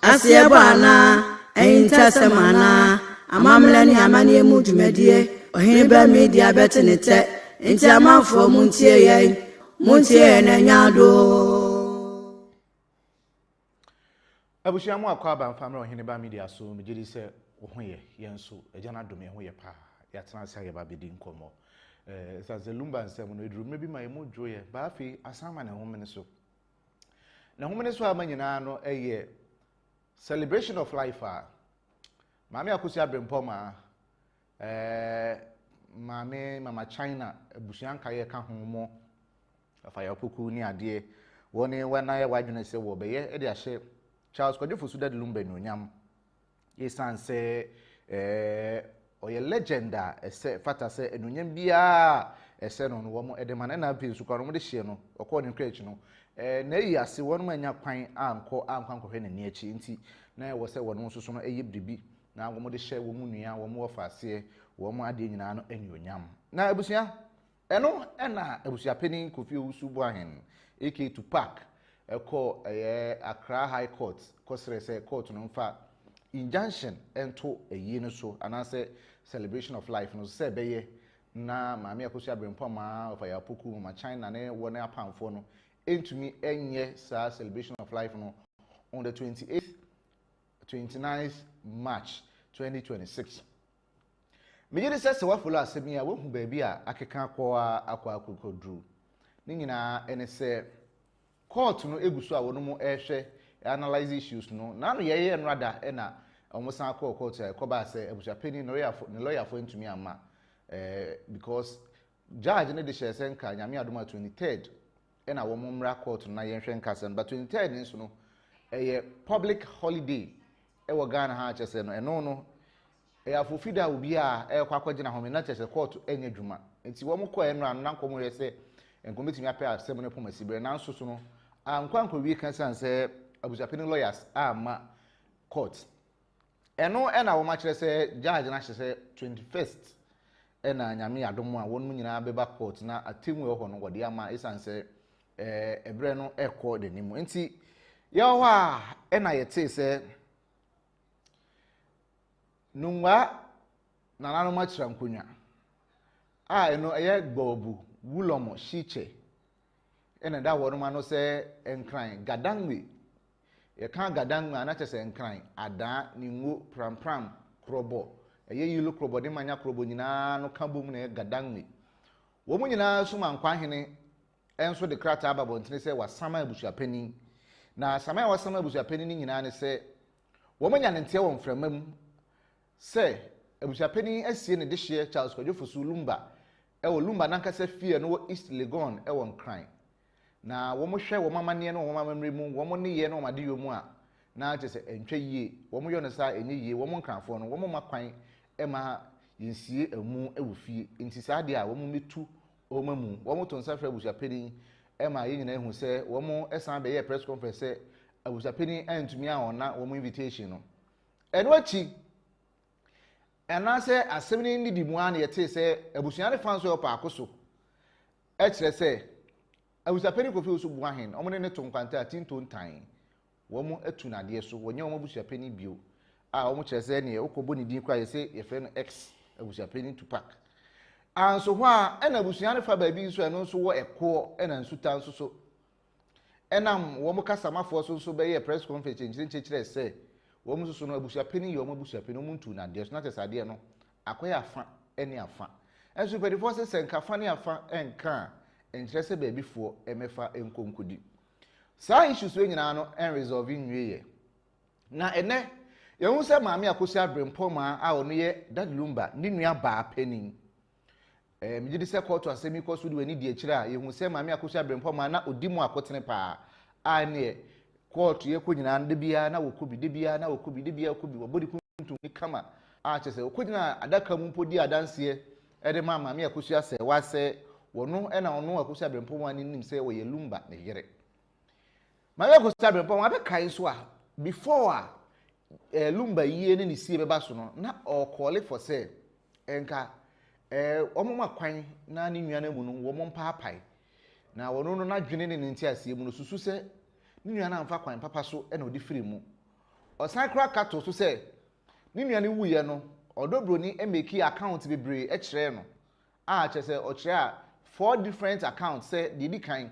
Asiebana, Entasemana, Amamlani Amani Mujumedie, Oheneba Media Betinete, Intiaman for Muntie, Muntie Nanyado. Abusuamu akwaba family Oheneba Media so mejiri se ohoye yenso ejana dome ho ye pa yatena se ba bedi nkomo sa ze Lumba nsem no eduru mebi ma emu dwoye ba afi asama na homene so na homene so amanyina no eye celebration of life mama Akosua Bempomaa mama China abusuanka ye ka homo afa ya poku ni ade woni wana ye wadwene se wo beye e de ahye Charles Kwajofosu de Lumba no nyam yesan se oye legenda ese fata se enunyam bia ese no wo mo edema na pe su kwa no de hye no okọ ne krech no na yi ase wonu anya kwan ankọ hwe ne achi nti na wo se wonu nso no eye bribi na wo mo de hye wo mu nua wo mo wofa ase wo mo ade nyina no enuonyam na abusua eno na Abusuapanin Kofi Owusu Boahen AK to park eko Accra High Court kosere se court no mfa injunction ento eyi no so anase celebration of life no se beye na mama Akosua Bempomaa of Ayapoku ma China ne wona apamfo no entumi enye sa celebration of life no on the 28th 29th March 2026 mejiri se wafolo asemi a wo hu ba bi a akeka akwa akokodru ni nyina ene se court no eguso a wono mu ehwe analyze issues no na no ye nrada na omusan court ekoba se Abusuapanin no lawyer for ntumi ama because judge ne de shese nka nyame adoma 23rd na wo mmra court na ye hwe nka se but 23rd nso no public holiday wo Ghana ha chese no no afofida obi a kwakwagina home na chese court enye dwuma nti wo mkọ enra na nkomo ye se enkometimi apɛ asɛm no pomasibre na nso so no ankwankwa wi kan san sɛ Abusuapanin lawyers ama court eno na wo ma kyerɛ sɛ judge na hyɛ sɛ 21st na nyame adom a wonu nyina beba court na atemu ho no wode ama esan sɛ ebre no ekɔ de nimu nti ya ho a na yete sɛ nungwa na nanu ma kyerɛ nkonya eno gbobu wulomo shiche ena da wonu ma no se enkran gadangwe ye kan gadangwe anache se enkran ada ni ngo pram krobo yilo krobo de manya krobo nyina no kabom na gadangwe wo mu nyina so mankwa hene enso de krata ababo ntene se wasama Abusuapanin na sama wasama Abusuapanin nyina ne se wo manya ne nte wo mframam se Abusuapanin asie ne de hye Charles Kwajofosu Lumba ewo Lumba nankasa fie no East Legon ewo nkran na wo mo hwe wo mamane no wo mamamre mu wo mo ne ye no made yo mu a na chese entwa yie wo mo yo ne sa enye yie wo mo nkranfo no wo mo makwan ema yinsie emu ewo fie nti sa de a wo mo metu o mamu wo mo tonsa fra Abusuapanin ema ye nyina ehu se wo mo esan be ye press conference Abusuapanin antumi a ona wo mo invitation no eno achi ena se asemi ni di mu an yete se abusuane fanso yo pa akoso e kire se Abusuapanin Kofi Owusu Boahen omone ne tonkwanta atinto ntan wo mu atu na de so wonye wo Abusuapanin bio a wo mu kire se ne okobo ni din kwa ye se ye fe no x Abusuapanin to park anso ho a ena abusuane fa ba bi so eno so wo eko ena nsuta nso so enam wo mu kasamafo so be ye press conference nkyire se wo mu so no Abusuapanin yo mu Abusuapanin mu ntu na de so na tesade no akoya afa eni afa enso pedifo se senkafa ne afa enka enkyerese ba bifo emefa enkonkodi sa issues we nyina no en resolve nwiye na ene yehu se maame Akosua Bempomaa a ono ye dad Lumba ni nua ba panin migidi se court asemi ko so de wani di akira a yehu se maame Akosua Bempomaa na odimu akotene pa a ne court ye ko nyina de bia na wokubi de bia na wokubi de bia wokubi wobodi kuntu ni kama a chese okonyina adaka mu podi adanse e de maame Akosua se wase wono ena ono Akosua Bempomaa ni nim se wo ye Lumba ne yere maame Akosua Bempomaa be kai so a before Lumba yie ne sie beba so no na o call for say enka omoma kwan na ne nua na mu no wo mo mpaapai na wono no na dwene ne nti asie mu no susu se ne nua na amfa kwan papa so e na odi firi mu ɔsan kora kato so sɛ ne nua ne wuyɛ no ɔdɔbroni emeki account bebree ɛkyerɛ no a kyerɛ sɛ ɔkyerɛ a 4 different accounts sɛ deɛ di kan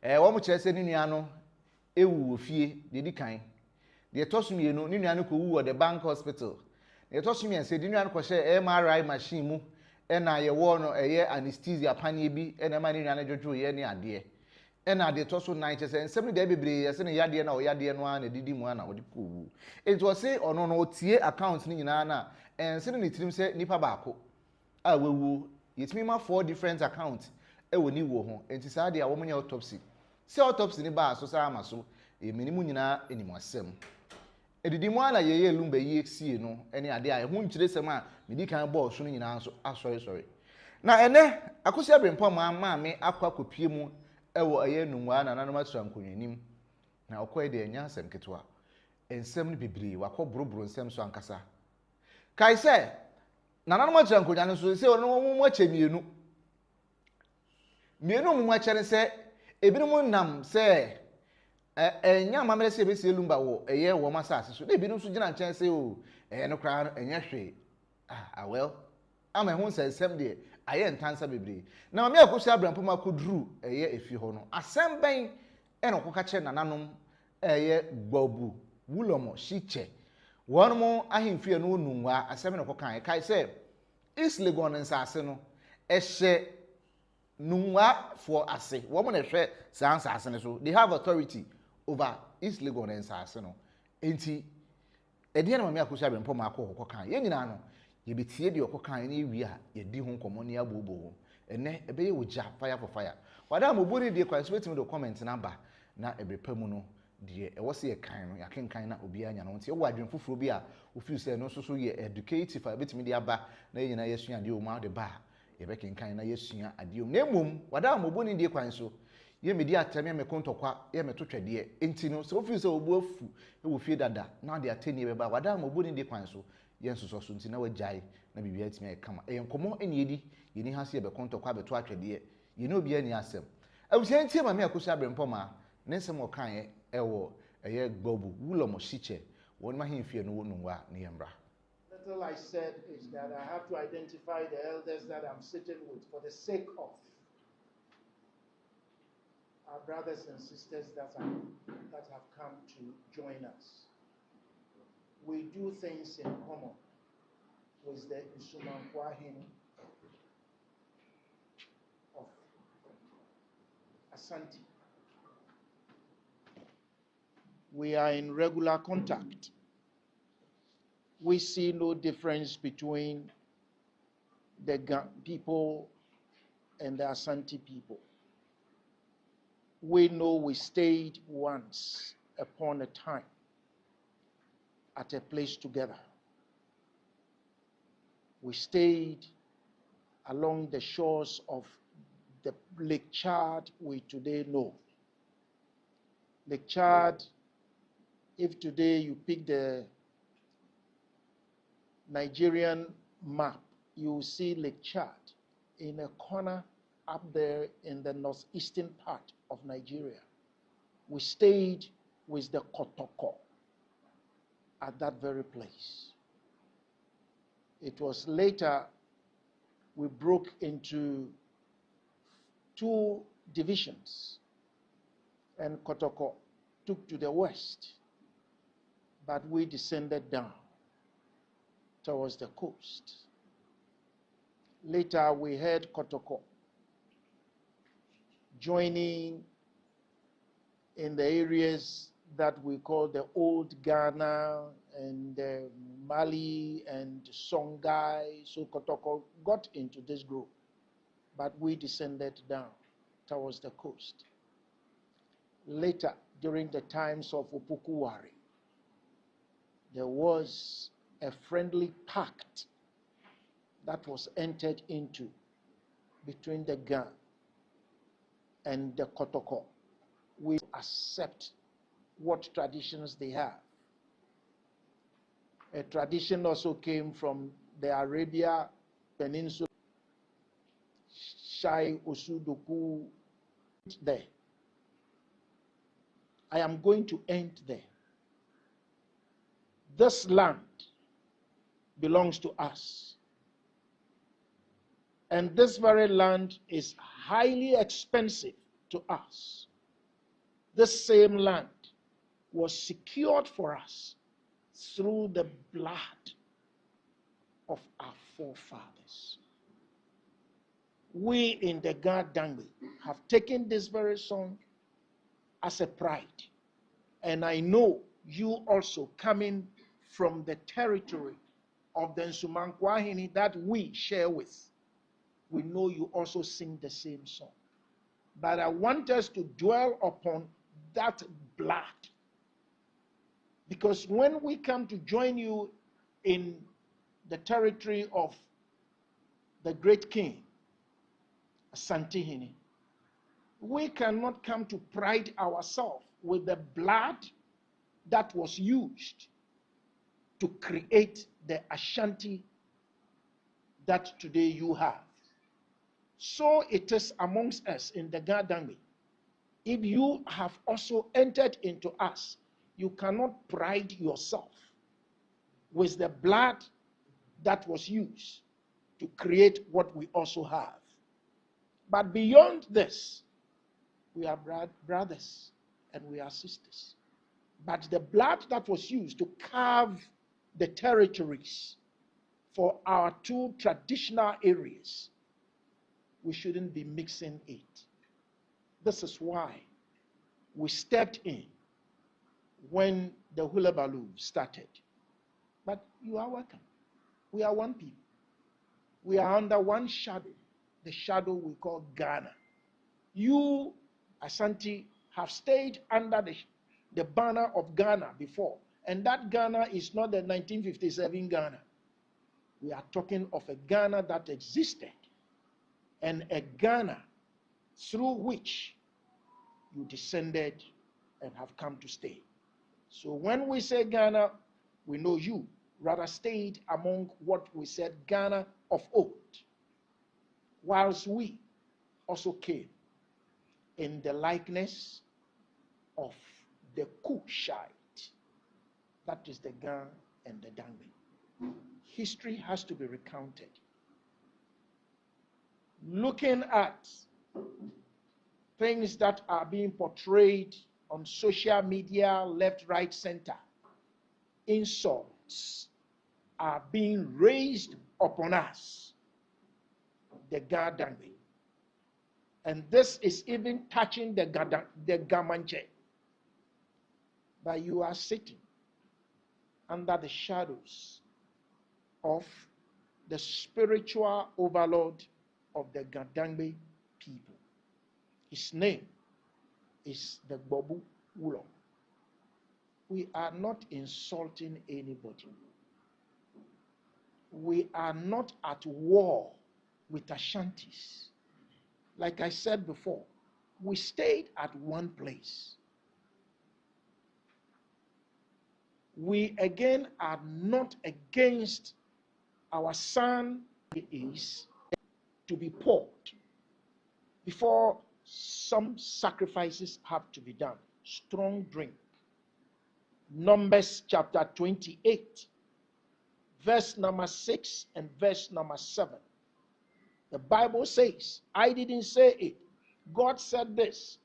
wɔn kyerɛ sɛ ne nua no ewu wɔ fie deɛ di kan deɛ ɛtɔ so mmienu ne nua no kɔ wu wɔ the bank hospital deɛ ɛtɔ so mmiɛnsa de nua no kɔhyɛ MRI machine mu ɛna yɛwɔ no ɛyɛ anesthesia paneɛ bi ɛna ɛma ne nua no dwodwo yɛ ne adeɛ ɛna deɛ ɛtɔ so 9 kyerɛ sɛ nsɛm no deɛ bebree yɛ sɛ ne yadeɛ na ɔyadeɛ no ara na didi mu ana ɔde kɔ wu nti ɔse ɔno no ɔtie account no nyinaa na ɛnse no ne tirim sɛ nipa baako a wawu yɛtumi ma 4 different accounts ɛwɔ ne wuo ho nti saa deɛ a wɔn nyɛ autopsy sɛ autopsy ne baa so saa ama so eminimu nyinaa enim asɛm edidi mu ana yɛyɛ Lumba yi sie no ɛne ade a ɛho nkyerɛ sɛm a medi kan bɔɔ so no nyinaa nso asɔre na ɛnɛ Akosua Bempomaa maame akɔ akɔpie mu ɛwɔ ɛyɛ nungwa na nanom atura nkonnwanim na ɔkɔɛ de anya asɛm ketewa nsɛm no bebree wakɔ boroboro nsɛm so ankasa kai sɛ na nanom atura nkonnwa no so sɛ ɔno mu akyɛ mienu mu akyɛ sɛ ebinom nam sɛ enya mamere sɛ ebesi Lumba wɔ ɛyɛ wɔ masase so na ebinom so gyina nkyɛn sɛ o ɛyɛ no kra ɛnyɛ hwe well ama ɛho nsɛnsɛm deɛ ayɛ ntansa bebree na mame Akosua Bempomaa koduru ɛyɛ efi hɔ no asɛm bɛn ɛna ɔkɔka kyerɛ nananom ɛyɛ gbobu wulomo shiche wɔn mo ahemfie no nungwa asɛm na ɔkɔka ɛkae sɛ East Legon nsase no ɛhyɛ nungwa for ase wɔn mo na ɛhwɛ saa nsase no so they have authority over East Legon nsase no enti ɛdeɛ na mame Akosua Bempomaa akɔ kɔka yɛn nyinaa no yɛbetie deɛ ɔkɔka ne wi a yɛdi ho nkɔmmɔ ne abobo ɛnɛ ɛbɛyɛ ogya fire for fire wada mobori deɛ kwan so betimi do comment namba na ɛbɛpa mu no deɛ ɛwɔ sɛ yɛkan no yɛkenkan na obi anya no nti ɛwɔ adwen foforo bi a ofiu sɛ no so yɛ educative a betimi de aba na yɛn nyinaa yɛsua adeɛ o ma de ba yɛbɛkenkan na yɛsua adeɛ o na mmom wada mobori deɛ kwan so yɛmedi atɛm yɛmɛ kontɔkwa yɛmɛ totwɛdeɛ enti no sɛ ofiu sɛ obu afu ɛwɔ fie dada na de atɛni bɛba wada mobori deɛ kwan so yensuso so nti na wagyae na bibia atimi ayekama enkomo eni edi yeni ha se be kontokwa beto atwede yeni obi ani asem abusia ntie mame Akosua Bempomaa ne nsem okan ye ewo eye gbobu wulomo shiche won ma hemfie no nunwa ne yembra. Little I said is that I have to identify the elders that I'm sitting with for the sake of our brothers and sisters that have come to join us. We do things in common with the Usumankwahin of Asante. We are in regular contact. We see no difference between the people and the Asante people. We know we stayed once upon a time at a place together. We stayed along the shores of the Lake Chad we today know. Lake Chad, if today you pick the Nigerian map, you will see Lake Chad in a corner up there in the northeastern part of Nigeria. We stayed with the Kotoko at that very place. It was later we broke into 2 divisions, and Kotoko took to the west, but we descended down towards the coast. Later we heard Kotoko joining in the areas that we call the old Ghana and Mali and Songhai. So Kotoko got into this group, but we descended down towards the coast. Later, during the times of Upukuwari, there was a friendly pact that was entered into between the Ghana and the Kotoko. We accept what traditions they have. A tradition also came from the Arabia Peninsula. Shai Osudoku there. I am going to end there. this land belongs to us. And this very land is highly expensive to us. This same land was secured for us through the blood of our forefathers. We in the Ghanaians have taken this very song as a pride. And I know you also coming from the territory of the Nsumankwahini that we share with. We know you also sing the same song. But I want us to dwell upon that blood. Because when we come to join you in the territory of the great king, Asantehene, we cannot come to pride ourselves with the blood that was used to create the Ashanti that today you have. So it is amongst us in the Ghanaians. If you have also entered into us, you cannot pride yourself with the blood that was used to create what we also have. But beyond this, we are brothers and we are sisters. But the blood that was used to carve the territories for our two traditional areas, we shouldn't be mixing it. This is why we stepped in when the hula baloo started. But you are welcome. We are one people. We are under one shadow, the shadow we call Ghana. You, Asante, have stayed under the banner of Ghana before. And that Ghana is not the 1957 Ghana. We are talking of a Ghana that existed, and a Ghana through which you descended and have come to stay. So when we say Ghana, we know you rather stayed among what we said Ghana of old, whilst we also came in the likeness of the Cushite. That is the Ghana and the Dangbe. History has to be recounted. Looking at things that are being portrayed on social media, left, right, center, insults are being raised upon us, the Gadangbe. And this is even touching the Gamanche. But you are sitting under the shadows of the spiritual overlord of the Gadangbe people. His name is the Bobu Wulong. We are not insulting anybody. We are not at war with Ashantis. Like I said before, we stayed at one place. We again are not against our son is to be poured before some sacrifices have to be done. Strong drink. Numbers chapter 28, verse number 6 and verse number 7. The Bible says, I didn't say it. God said this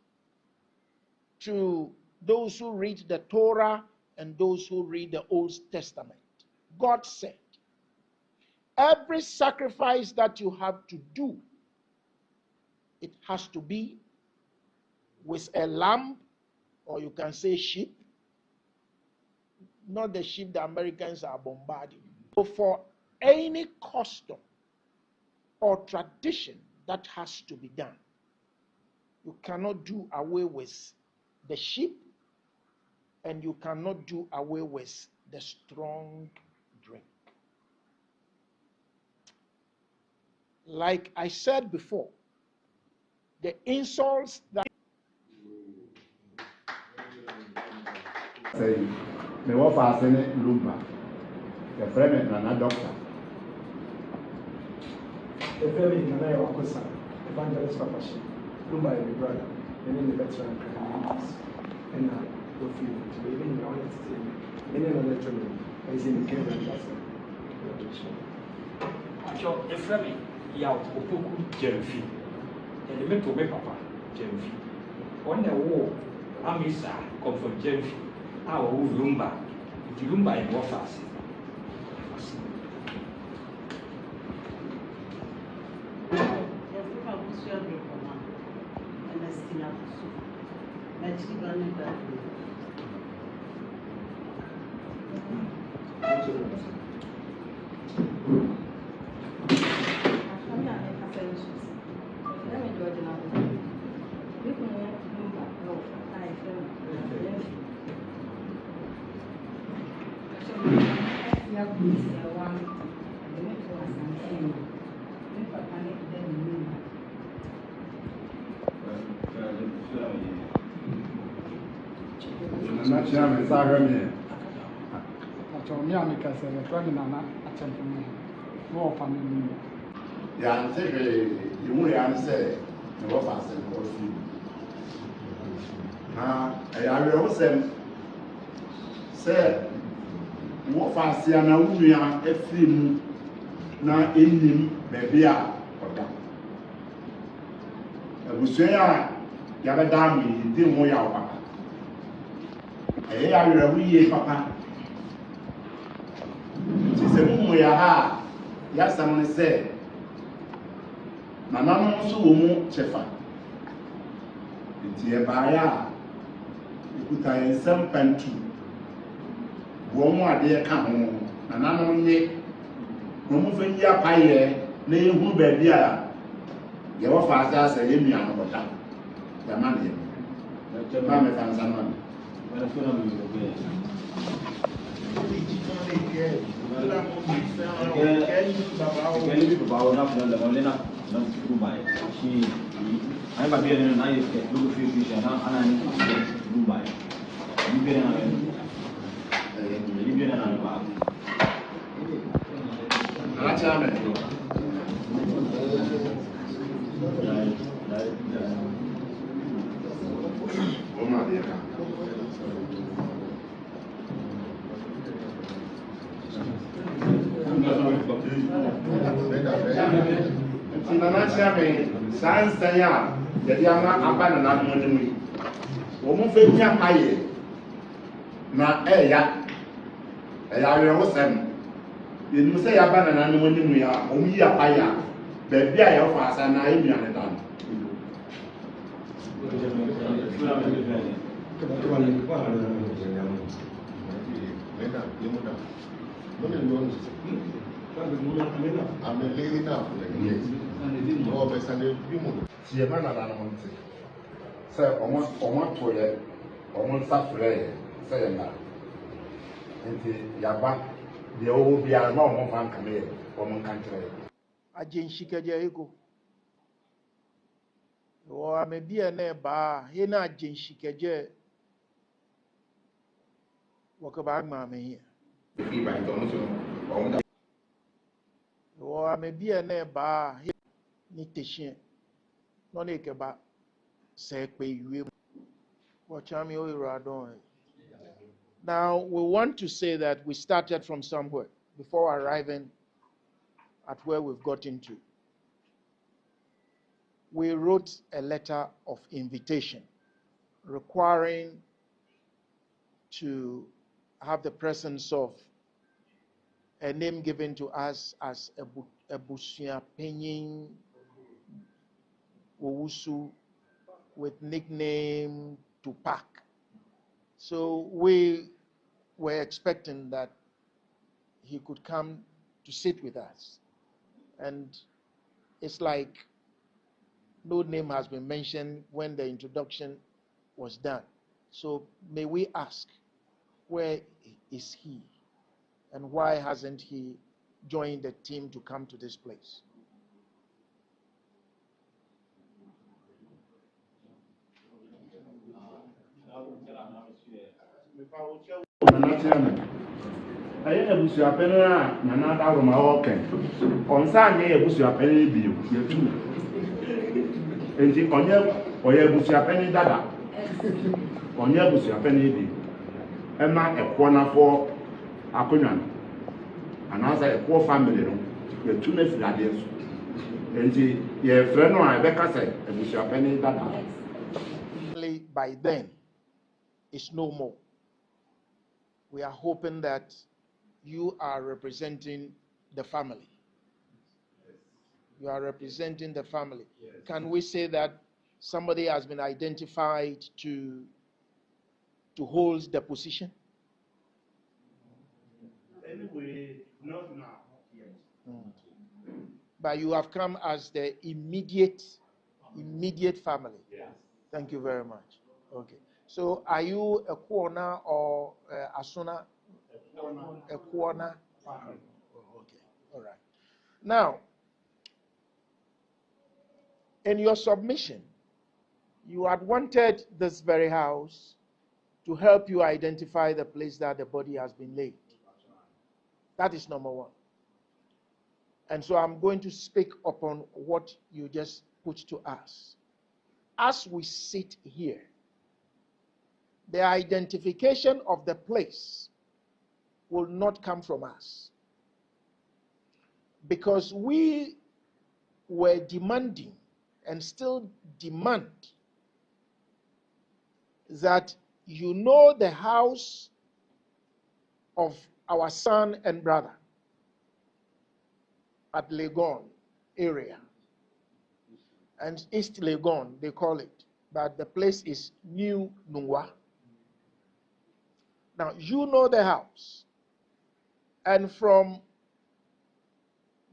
to those who read the Torah and those who read the Old Testament. God said, every sacrifice that you have to do, it has to be with a lamb, or you can say sheep. Not the sheep the Americans are bombarding. So for any custom or tradition that has to be done, you cannot do away with the sheep, and you cannot do away with the strong drink. Like I said before, the insults that say, me wo fa se ne Lumba. The friend and another doctor. The friend and I Akosua, evangelist Papashi. Lumba is my brother. And then the veteran communities. And I go feel it. We even know it. And then another training. Is in the case the framing, Yao, Opoku, Jelfi, and the mental papa, Jelfi. On the wall, Amisa, come from Jelfi, our Lumba, the Lumba in Waffles. Yeah, take you won't answer the offers and coffee. I will say, what fast and now we are a film now in him, maybe a Abusua Yabadami, didn't want your papa. I will be papa. She said, we are, yes, someone said. Nana no so wo mu chefa nti e baaya ikuta ensem pantu wo mu ade ka ho nana no nye wo mu fanyi apaye na ehu ba bia ye wo fa asa ye mia no bota ya ma ne ma me fa nsa no na fo na mi go be Lumba. She, I'm a beer and I look fish and I'm Lumba. You get an Nana Chame, Sans Tanya, the Yama Abana Money. Woman Fenya Paye. Na ya. I was them. You must say Abana when we are only a paya. Baby, I offer us an idea and done. I'm a lady now. Yes. No, but Sunday, see a man at an month. Sir, almost toilet, almost suffering, say that. And the Yaba, the old be a long one come here, woman country. A Jinshika Jericho. Or I may be a neighbor, he not Jinshika Jer. Walk about mammy here. Or I may be a neighbor, he need to share. No need about say pay you. Watch me radon. Now we want to say that we started from somewhere before arriving at where we've got into. We wrote a letter of invitation requiring to have the presence of a name given to us as Abusuapanin Owusu with nickname Tupac. So we were expecting that he could come to sit with us. And it's like no name has been mentioned when the introduction was done. So may we ask, where is he? And why hasn't he joined the team to come to this place? I am Abusuapanin, Nana Daruma Hawken. On Sunday, Abusuapanin be you too. And the Abusuapanin Dada. On Abusuapanin be. And not a corner for akonnwa no anaasɛ ɛkɔ family no yɛtu no afiri adeɛ so nti yɛfrɛ no a yɛbɛka sɛ abusuapanin dada. By then is no more. We are hoping that you are representing the family. You are representing the family. Yes. Can we say that somebody has been identified to hold the position? Anyway, not now. Yes. But you have come as the immediate family. Yes. Thank you very much. Okay. So are you a Kwana or a Asuna? A Kwana. Okay. All right. Now, in your submission, you had wanted this very house to help you identify the place that the body has been laid. That is number one. And so I'm going to speak upon what you just put to us. As we sit here, the identification of the place will not come from us, because we were demanding and still demand that you know the house of our son and brother at Legon area, and East Legon they call it, but the place is New Nungwa. Now you know the house, and from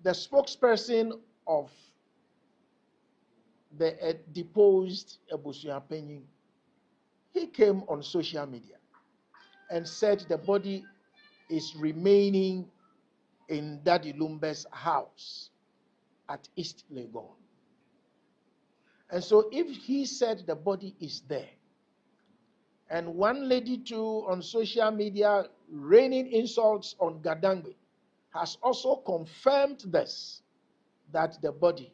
the spokesperson of the deposed Abusuapanin, he came on social media and said the body is remaining in Daddy Lumba's house at East Legon. And so if he said the body is there, and one lady too on social media raining insults on Gadangbe has also confirmed this, that the body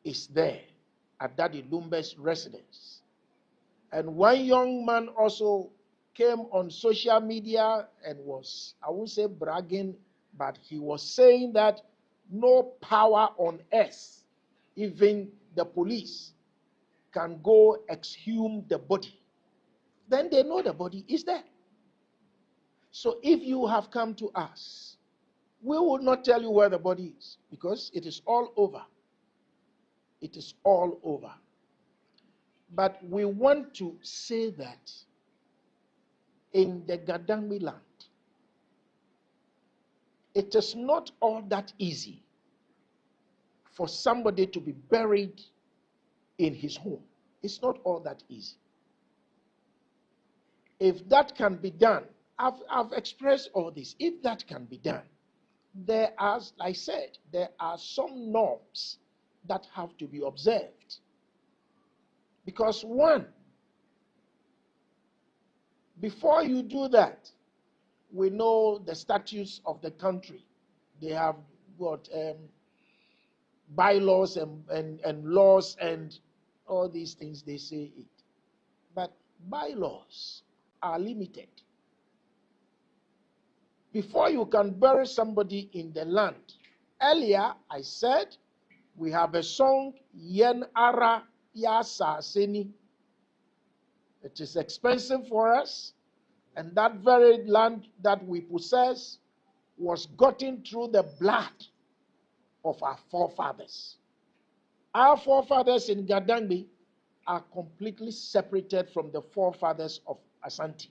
is there at Daddy Lumba's residence. And one young man also came on social media and was, I won't say bragging, but he was saying that no power on earth, even the police, can go exhume the body. Then they know the body is there. So if you have come to us, we will not tell you where the body is, because it is all over. It is all over. But we want to say that in the Gadangme land, it is not all that easy for somebody to be buried in his home. It's not all that easy. If that can be done, I've expressed all this. If that can be done, there are, like I said, there are some norms that have to be observed. Because one, before you do that, we know the statutes of the country. They have got bylaws and laws and all these things, they say it. But bylaws are limited. Before you can bury somebody in the land, earlier I said we have a song, Yen Ara Ya Sa Seni. It is expensive for us, and that very land that we possess was gotten through the blood of our forefathers. Our forefathers in Gadangme are completely separated from the forefathers of Asante.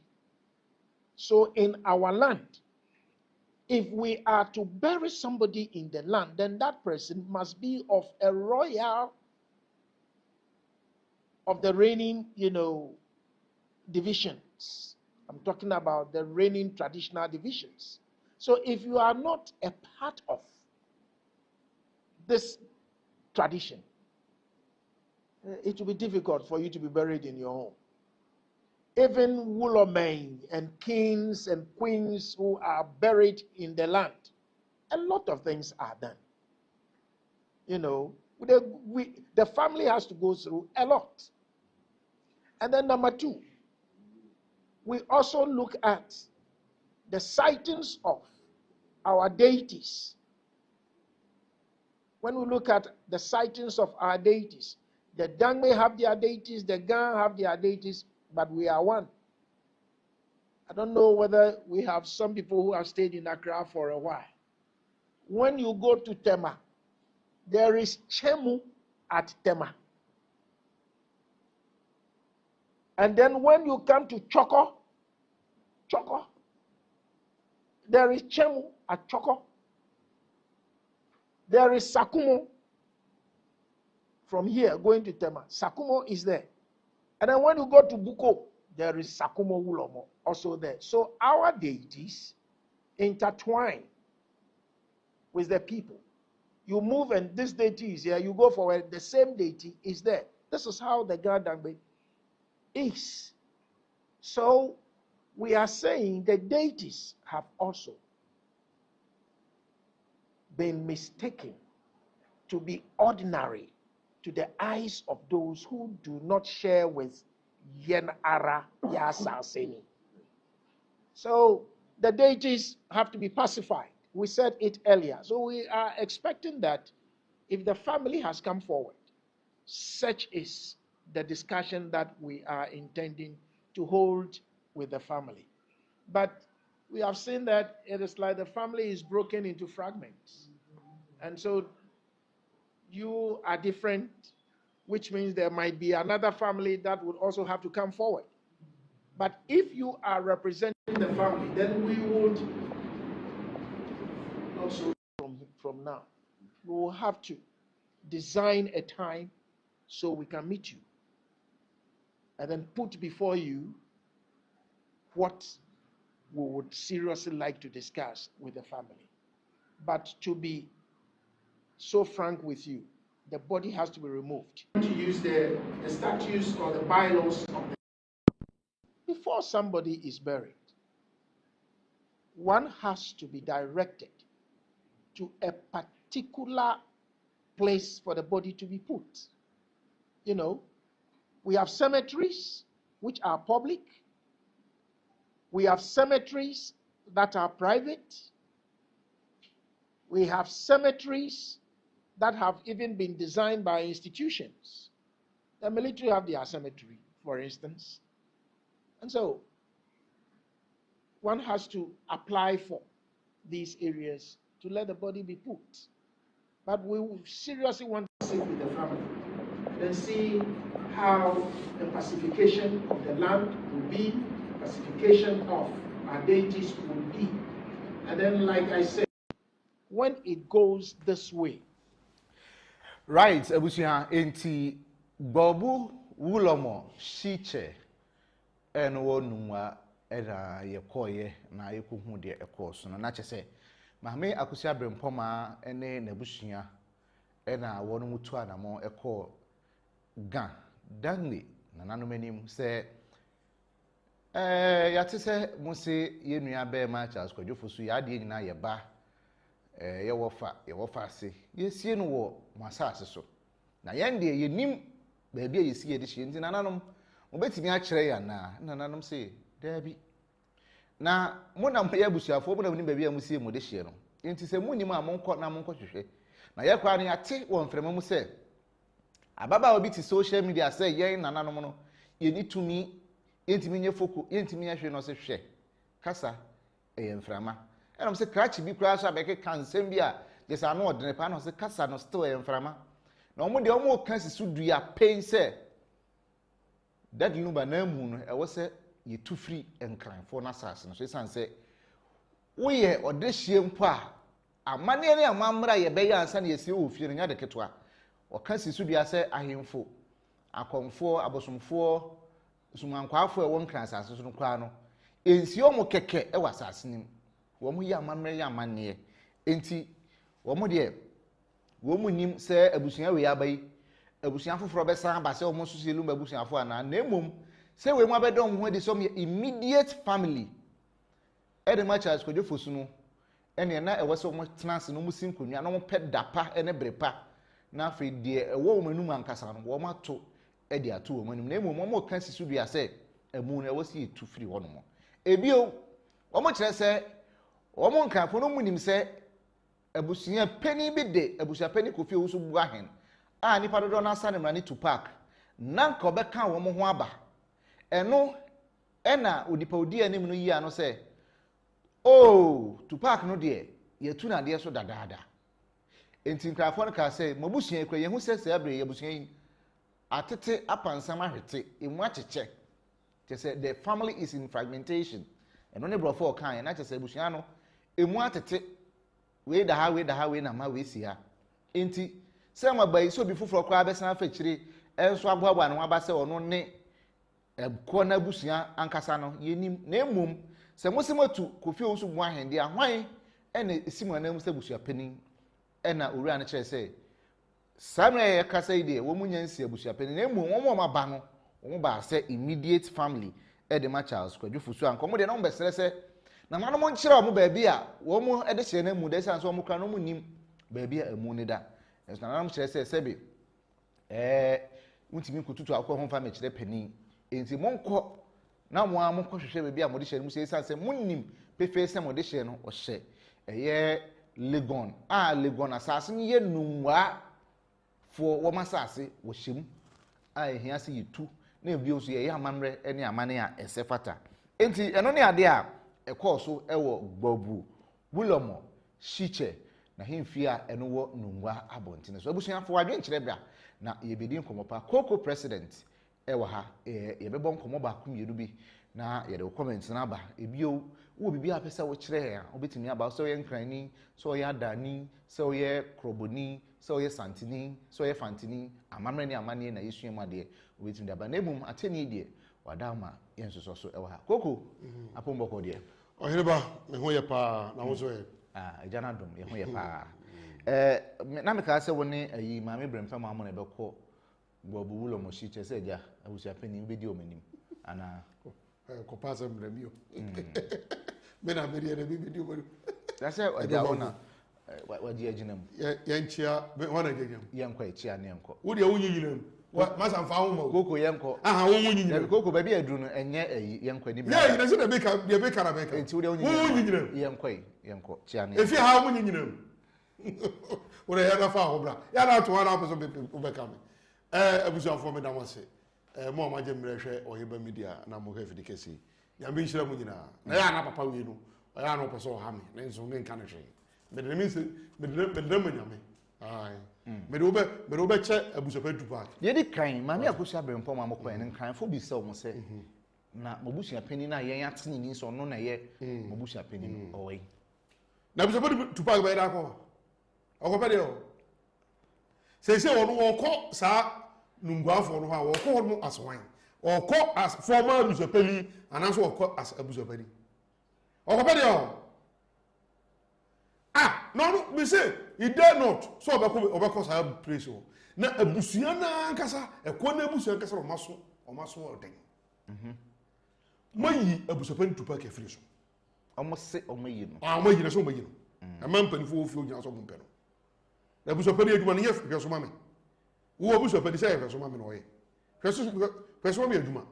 So in our land, if we are to bury somebody in the land, then that person must be of a royal, of the reigning, divisions. I'm talking about the reigning traditional divisions. So if you are not a part of this tradition, it will be difficult for you to be buried in your home. Even Wulomane and kings and queens who are buried in the land, a lot of things are done. The family has to go through a lot. And then number two, we also look at the sightings of our deities, when we look at the sightings of our deities, the Dangme have their deities, the Gan have their deities, but we are one. I don't know whether we have some people who have stayed in Accra for a while. When you go to Tema, there is Chemu at Tema. And then when you come to Choko, there is Chemu at Choko. There is Sakumo from here going to Tema. Sakumo is there. And then when you go to Buko, there is Sakumo Wulomo also there. So our deities intertwine with the people. You move and this deity is here, you go forward, the same deity is there. This is how the God Dangbe is. So we are saying the deities have also been mistaken to be ordinary to the eyes of those who do not share with Yen Ara Yasaseni. So the deities have to be pacified. We said it earlier. So we are expecting that if the family has come forward, such is the discussion that we are intending to hold with the family. But we have seen that it is like the family is broken into fragments. And so you are different, which means there might be another family that would also have to come forward. But if you are representing the family, then we would also from now, we will have to design a time so we can meet you and then put before you what we would seriously like to discuss with the family. But to be so frank with you, the body has to be removed. To use the statutes or the bylaws of the before somebody is buried, one has to be directed to a particular place for the body to be put. You know, we have cemeteries which are public. We have cemeteries that are private. We have cemeteries that have even been designed by institutions. The military have their cemetery, for instance. And so one has to apply for these areas to let the body be put. But we seriously want to sit with the family and see how the pacification of the land will be, pacification of our deities will be. And then, like I said, when it goes this way. Right, Abusuapanin, enti Bobu Wulomo Shiche and Wonuma era Yekoye na Yekuhu de Ekos. No, not say, Mahame Akosua Bempomaa ene Nebushia ena Wonumu na mo Eko Gan Danley Nananumenim say yate se Mose Yenua Bema Charles Kojofosu Yadi na Yeba. Ye wofa se yesie no wo masase so na yende yenim baabi a yesie de hye nti nananom obetimi a kyerɛ ya na nananom se daabi na mo na mo ya busuafo mo na nim baabi a musie mo de hye no nti se munim a monkɔ na monkɔ hwehwɛ na ye kwa ne ate wɔ mframa mu se ababa obi ti social media se yen nananom no ye ni tumi yentimi nye foko yentimi ahwe no se hwɛ kasa mframa I'm say cratch be crash up a can send be just an ordinary pan of the cassa no still in frama. No more the almost cancer should do your pain, say. That Lumba moon, I was say you too free and crime for an assassin. So son say, we or this year pa a money a mamra ye bay and sunny as you fearing at the catwa. Or cancer should be a say I him for. I come for Abosum for some unquaffle one class as no crano. In Siomo keke, I was assassinating. Womu ya mamre ya manie enti womu de womu nim se abusua we abai abusua foforo be san ba se womu so se Lumba abusua fo ana na emom se we mu abedom ho de some immediate family ede ma Charles Kojofosu no ene na ewo se womu tenase no mu sinkonwa no mo pedapa ene brepa na afi de ewo womu num ankasa no womu ato ede ato womu num na emom mo kan sisu dua se emu na ewo se etu free wono mo ebio omo kire se omo nkanfo no munim se abusuya pani bi de abusuapani Kofi Owusu bu ahen a nipa dodo na asa ne mra ne Tupac na nka obeka wo mo ho aba eno ena onipa odi anim no yi ano se oh Tupac no de yetu na de so dadaada enti nkrafo no ka se mabusuya ekwa ye hu se se abre ye busuya yi atete apansam ahwete emu acheche te se the family is in fragmentation eno ne brofo kan na che se busuya no emu atete we da ha na ma we si ha enti se ma bai so bi fufuro kwa abesa fa kire enso aboabo anu aba se ono ne ko na busuya ankasa no yenim na emum se mosimatu Kofi Owusu bu ahende ahwan ena esimu na mu se busuya pani ena owura na kire se samre ye kasa ide wo munya nsi abusuya pani na emum wo ma ba no wo ba se immediate family edema Charles Kwadwufu so anko mo de na mo besere se na mano mo nkyere o mo ba bia wo mo ede hye na mu de san so mo kra no mo nim ba bia amu ne da enso na mo kyere se sebe untimi kututu akọ ho fa me kyere pani enti mo nkọ na mo a mo kọhwehwe ba bia mo de hye mu se san se mo nim pefe se mo de hye no o hye eye Legon Legon asase ni ye numwa fo wo masase wo hyem ehia se yitu na ebi oso ye amamre ene amane a esefata enti eno ne ade a ekọọso ewo gbobu bulomo shiche na himfi a eno wo numwa abontine so abusuafo wadwen kyerɛ bra na yebedi nkomopa koko president ewa ha yebebɔ nkomo ba kumienu bi na yede comment na ba ebio wo bibi apesa wo kyerɛ a obetimi aba so ye nkrani so ye adani so ye kroboni so ye santini so ye fantini amamre ne amane na yesu amade obetimi aba na emum ateni de wadama yensoso so ewa ha koko apomboko de Oheneba me ho ye pa na wo so ye ejana dom ye ho ye pa na me ka se woni ayi maame Bempomaa mo na beko gbobu wulo mo shi che se ja Abusuapani mbedi omanim ana ko pasa mremio me na bedi na bedi omanim da se oja ona waji aginam ye nchia wana gegem ye nkwa echia ne nkọ wo de wunyinyinam wa masa mfa ho mo koko ye nkọ aha wo wunyinyinam koko ba bi aduru no enye ayi ye nkwa ni bi ye na se de beka na beka enti wo de wunyinyinam ye nkọ chia ne efi ha wunyinyinam wo de ya na fa ho bra ya na to wana aposo beka me abusuafo me da wase mo ma je mrehwe Oheneba Media na mo hwe fidi kesi ya mbi nhyira mu nyina na ya na papa wi no ya na opeso ha me na nso me nka ne hwe me de me se me de manyame ai me de obe che Abusuapani Tupac ye di kan maame Akosua Bempomaa mo kwan ne kan fo bi se o mo se na Abusuapani na ye atene ni so no na ye Abusuapani oi na Abusuapani Tupac ba ida ko okope de o se wono woko sa nungwafo no ha woko no aswan woko as former Abusuapani anaso woko as Abusuapani okope de o no me say he dare not so obeko sa place o na abusua na nkasa ekọ na abusua nkasa o maso odin mayi Abusuapani Tupac afiri so omo se omo yi no mayi na so mayi no amampanifo ofio nya so bompe no na Abusuapani adwuma no ye hweso ma me wo Abusuapani say hweso ma me no ye hweso ma me adwuma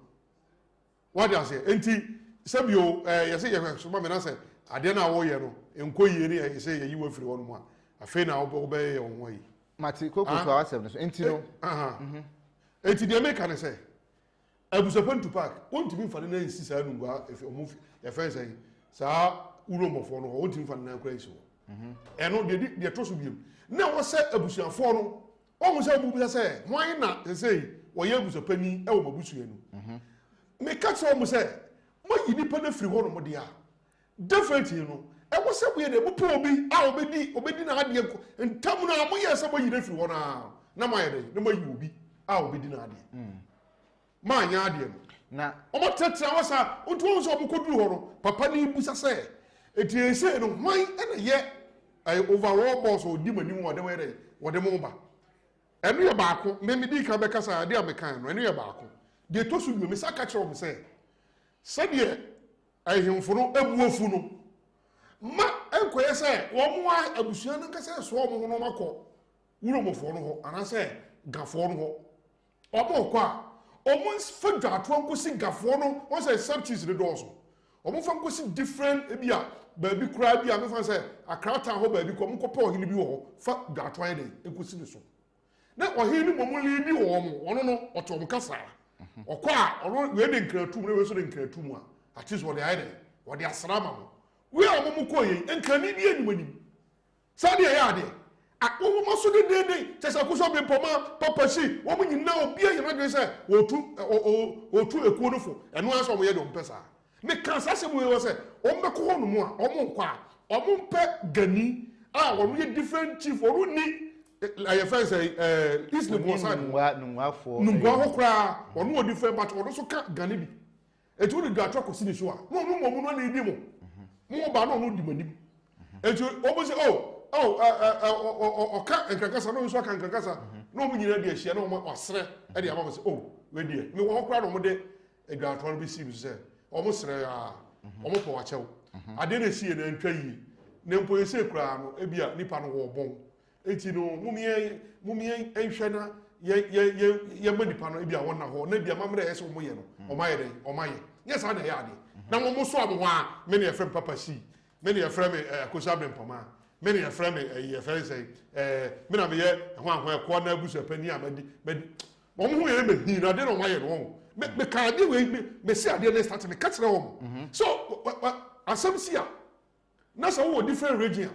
what you say enti sabio ye say hweso ma me na say ade na wo ye no enko yie ni ye say ye yiwa firi wono mu a afi na wo be ye won yi mati koko kwa wasem so enti no enti de make can say Abusuapani Tupac wontimi mfa na nsi sa nungwa efi omu ye fe say sa uromofo no wontimi mfa na akura iso eno de to so biem na wo se abusuafo no o mo se abubu se hwan na say wo ye Abusuapani e wo mabusua nu me catch o mo se mo yi nipa na firi ho no mo de a definitely no e wo se bo ye de bo po obi a obedi na ade ko ntam na mo ye se bo yi na firi ho na ma ye de na mo yi obi a obedi na ade ma nya ade na o mo tetra wo sa o to so mo koduru ho no papa ni busa se etie se no hwan e na ye overall boss o di mani mo de we de mo ba enu ye baako me di ka be kasa ade amekan no enu ye baako de to so me sa ka kire o se de ahemfo no ebuofu no ma enkoye se wo mo abusua no kasa so mo no makọ wuromofo no ho ana se gafo no ho omo kwa omo fadwa to nkosi gafo no won se substitutes de doso omo fa nkosi different ebia baabi kura bia me fa say akrata ho baabi ko mo kopa ohini bi wo fa dwatoan den enkosi ne so na ohini momuli bi wo mo ono no otom kasa okwa ono we de nkratu mu we so de nkratu mu a at least wo de aide wo de asrama mo we omo ko yen enkrani bi animani sade ya ade wo mo so de tesa Akosua Bempomaa papa shi wo mo nyina obi a yema say otu ekuo no fo eno aso mo ye de ompesa me kansa se mo we say ombeko ho no mu a omo nkwa omo mpe gani a wo ye different chief wo ni I first say is the boss nungwa ho kra ono wo different but ono so ka gani bi etu ni gatwa ko sini so a mo no na idi mo mo ba no di manim etu obo say oka enkakasa no so aka enkakasa no mo nyina de ahia no mo osere e de amama say we die me wo kra no mo de egatwa no bi si bi say omo sere ya omo po wachew ade na sie na ntwa yi ne mpo ese kra no ebia nipa no wo bon eti no mumie ehwe na ye manipa no ebia wona ho na bia mamre ese mo ye no omaye yes na ya ade na mo so abo ha me ne efrem papa si me ne efrem Akosua Bempomaa me ne efrem ye efrem say me na me ye ho ekọ na Abusuapanin amadi mo ho ye me hi na de no maye no me ka de we me si ade na start me ka kire wo so asem si a na so wo different region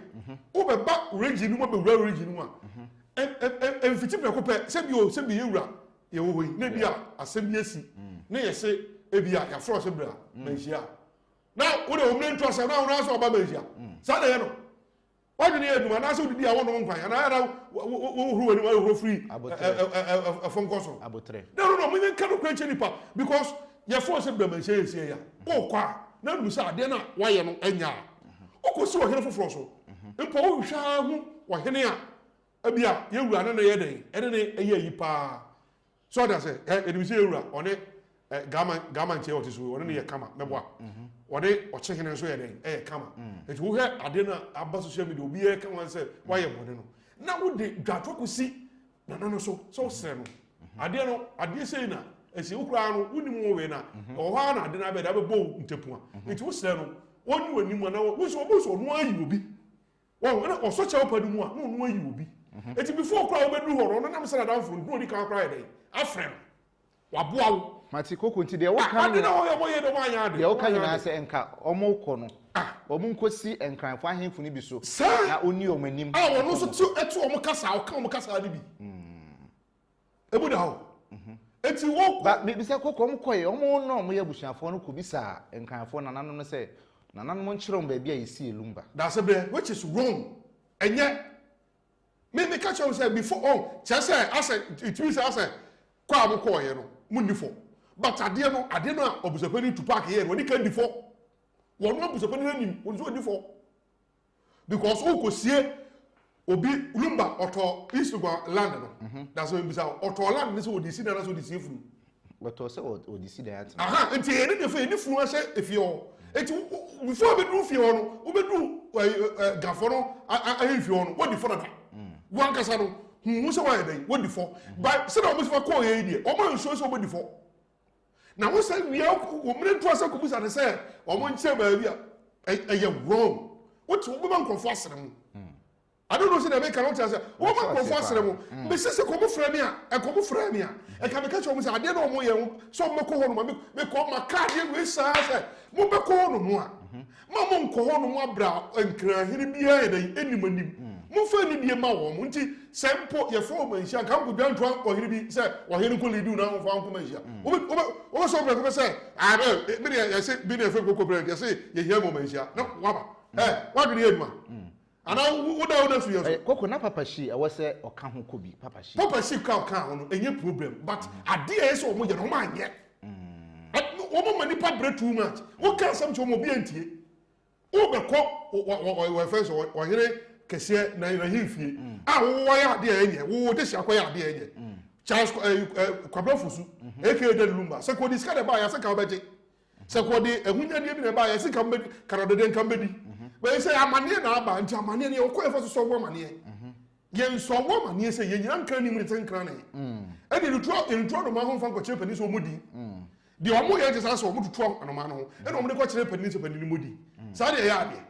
wo be ba region no be wura region no a enfiti pe ko pe se bi yewura ye wo hoyi na bia asem bi asi na ye se e bia ya fro se bra manhia na wo de omnentu asem na wo na so ba manhia sa de ye no wo de ne aduma na so didi a wo no nkwan na ara wo huru ani wo free fonkoso abotre no me nka no kwanche nipa because ye fro se bra manhia ye se ya wo kwa na nu sa de na wo ye no anya okosi wo hene foforo so mpo wo hwa hu wo hene a abia yewura na ye den ene ne eye yi pa so that say edimi say yewura one gama nche otiso one ne ye kama meboa one oche hene so ye den kama eti wo he ade na aba social media obi ye kan wan say wa ye bone no na wo de dwato kosi na no so sere no ade say na esi ukura no woni wo we na o ha na ade na be da be bo ntepua eti wo sere no woni wani mu na wo so no ayi obi wo na oso che opadu mu a no ayi obi eti before kra obedu horo no na me say dan fun no di kan kra ye afrem waboa wo mati koko nti de wo kan na wo ye de wa anya de de wo kan na say enka omo ko no omo nkosi enkranfo ahemfo ni bi so na oni omanim wo no so etu omo kasa o kan omo kasa ni bi ebu da ho eti wo ba bi say koko omo koye omo no omo ye busuafo no ko bi sa enkranfo na nanom no say na nanom nkyerem ba bia yesi Lumba that's a bit which is wrong enye me catch you say before say it means say kwa am ko ye no munifo but ade no Abusuapanin to park here when he can before won no Abusuapanin anim won so before because o ko sie obi Lumba oto Isugwa land no that's why bisa oto land so di si na so di si funu but o say o di si da at nti ene de fe ni funu ase efio eti before be do fio no o be do gafo no ahemfio no what di for that one kasa no hu se wa dey what di for but say na mo se ko ye die o ma nso so what di for na wo say wi o mre to ase ko bisa de say o mo nche ba bia eye wrong what wo ba nkonfo asere mu I don't know say they cannot say wo ba nkonfo asere mu be se ko mo fra mi a ko mo fra mi a e ka me ka cho mo say ade na o mo ye so mo ko ho no me ko ma card ye we sa say mo be ko ho no mo a ma mo nko ho no mo abra nkran hiri bia ye dey animanim mo fa ni die ma wo mo nti sempo ye fo mo nsia kan ko bia ntwa o hiri bi say o hiri ko lidu na mo fa nko ma nsia o so bra ko say ah be ye say bi na fe ko bra ye say ye hia mo ma nsia no waba wa de ye ma ana wo da so ye so koko na papa shi e wo say o ka ho ko bi papa shi ka ho no enye problem but ade e so mo ye no ma anye wo mo mani pa break too much wo ka sam cho mo bi antie wo be ko wo fe so wo hire kese na hifie wo ya ade enye wo de sia kwa ya ade enye Charles kwabra fusu eke de Lumba se ko di ska de ba ya se ka obeje se ko di ehunya de bi na ba ya se ka mbedi karade de nka mbedi we say amane na aba nti amane ne ko efa so wo amane ye nso wo amane se ye nyina nka ni mu te nkra na e de intro do ma ho fa ko che pani so mudi the omo ye just aso omo tutu anoma no e no omo de ko kire panini se panini modi sa de ya ade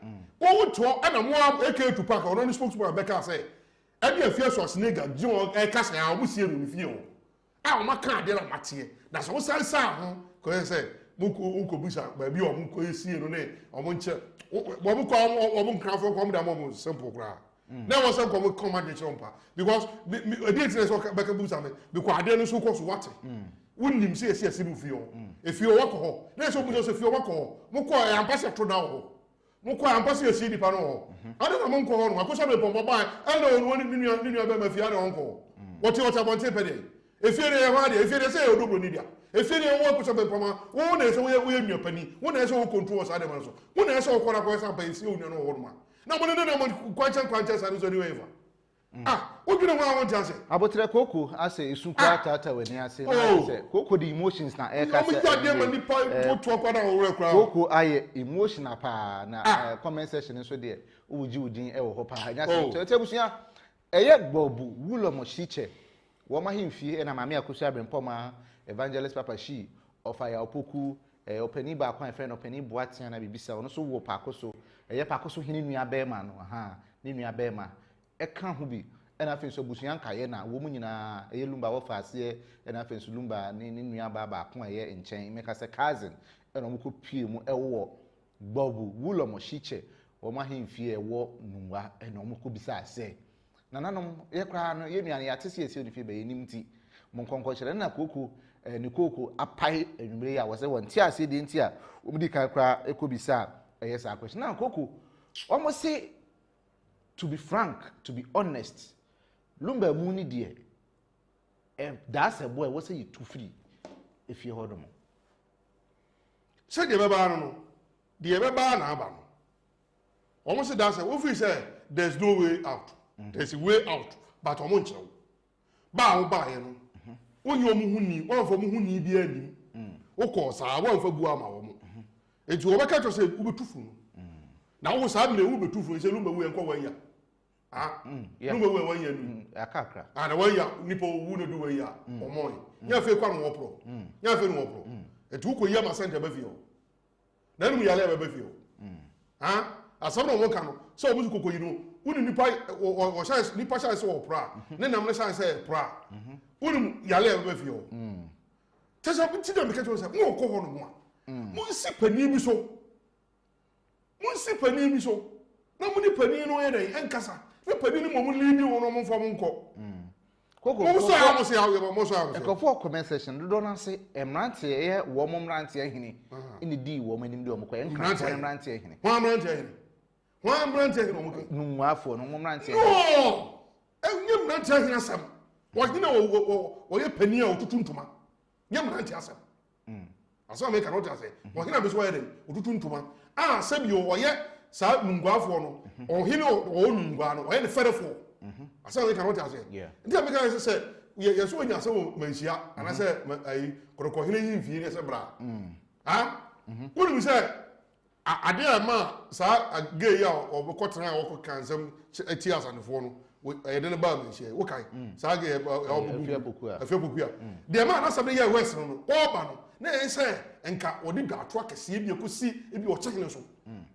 wo to e na mo AK to park ono ni spokesman Becca say e dia fie so snega gyo e kasa ya omo sie no ni fie o a o maka ade na mate na so sansa ho ko say muko busa ba bi o muko esie no ne o mo nche o mo ko o mo nkrafo ko mo da mo simple kra na wo say ko mo command the chompa because e dey tell so Becca busa me because ade no so ko so what wonnim say esi mu fie o e fie o wako ho na so busa so fie o wako ho mo ko e ampase to da ho mo ko ampase esi di pa no ho ade na mo nko ho no akosa me pompo ba e na onu ni nua ba ma fie ade onko what bonte pede efie ne ho ade efie ne say odobro ni dia efie ne wo akosa Bempomaa wo na so wo nua pani wo na so wo control sa ade man so wo na so wo kora ko sa pa esi onua no ho ma na mo ne mo kwanchan sa no so ni we fa what do you want to say? Abotre koko ase isu kwa tata weni ase na say koko the emotions na e ka say koko aye emotional pa na comment section so de uji udin e wo ho pa nya say tebusia eye gbobu wulo mo shiche wo ma himfie e na mame Akosua Bempomaa evangelist papa shi ofa ya opoku opani ba kwa friend opani boatia na bibisa ono so wo pa Akoso eye pa Akoso hini nua be ma no ni nua be ma eka ho bi ena fe so busuan kaye na wo mu nyina eye Lumba wo fa ase ena fe so Lumba ni nua ba ko eye nchen meka se cousin ena mo ko pie mu ewo gbobu wulo mo shiche wo ma himfie ewo nuwa ena mo ko bisa ase nananom ye kra no ye nua ya tese ese oni fe be enim ti mo nkonko kire na koko ni koko apai enumere ya wo se won ti ase de nti a omudi kan kra ekobisa eye sa question na koko almost say to be frank, to be honest, Lumba muni die. That's a boy. What say you too free? If you hold them. Say the baba no, the baba na aba no. Almost say that's a. If we say there's no way out, there's a way out, but omo nche. Ba o ba ye no. Onye omu huni, won fo mu huni bi anim. Wo ko sa, won fo bu ama wo mo. Enti wo beka to say wo betufu no. Na wo sa me wo betufu say Lumba we enko wan ya. Lumba we wan ya nu. Akakra. Na wan ya nipo wu no do wan ya. Omo yi. Nya fe kwa no wo pro. Nya fe no wo pro. Enti wo ko yi ama center ba fi o. Na nu ya le ba fi o. Asam no wo ka no. So obu kokko yi no. Uni nipa o chance nipa chance wo pro. Ne nam ne chance pro. Uni ya le ba fi o. Tesa bi ti dem ke to say wo ko ho no mo a. Mo si pani bi so. Monsi pani mi so na muni pani no ere enkasa me pani ni mo mu libi wono mo fo mo nko koko mo so am se awe mo so am se ko for comment section do na say emrante ye wo mo mrante ahini ini di wo mo nim de mo ko enka emrante ahini ho emrante ahini ho emrante ahini mo ko nu afo no mo mrante no enye emrante ahini asam wo hina wo ye pani a otutu ntoma nye emrante asam asam me cannot say wo hina be so ere otutu ntoma sabi o ye sa nungwafo no o hini o nungwa no o ye ne ferefo asa we cannot say nti am ka say ye so nya so manhia ana say ai koroko hini himfie ne say bra wonu mi say ade ma sa gay ya o bokotena o ko kansam ati asanfo no ye de ne ba manhia wo kai sa gay afia boku de ma na sabi ye west no o ba no na say enka odi dwato akese bi ekosi ebi o chekene so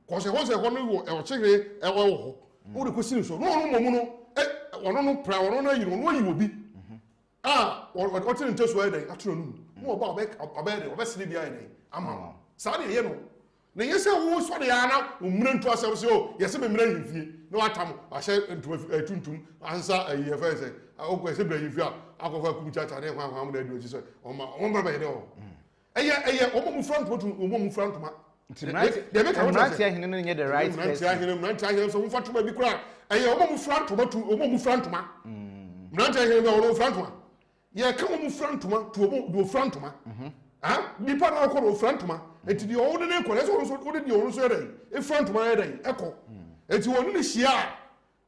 ko se ho no o chekene e wo ho o de kosi so no mo no wono no pra wono na yiro no yi obi o tin nteso e den atro no mo ba obede obesiri bia e den ama sa de ye no na ye se wo so de ya na omura ntu asem se o ye se be mira yimfie no atam ahye ntu tuntum ansa ayi e fa se o ko se bra yimfie akokwa kumcha cha ne kwa mo da di o se o ma o bra ba ye de o eye omo mu front potu omo mu front ma de be ka mrante ahini no nye the right person mrante ahini so mu fatuma bi kura eye omo mu front ma tu omo mu front ma mrante ahini no omo front ma ye ka omo mu front ma tu omo do front ma di pa na ko do front ma enti di o de ne ko le so o de di o so ere e front ma ere e ko enti wonu ni hia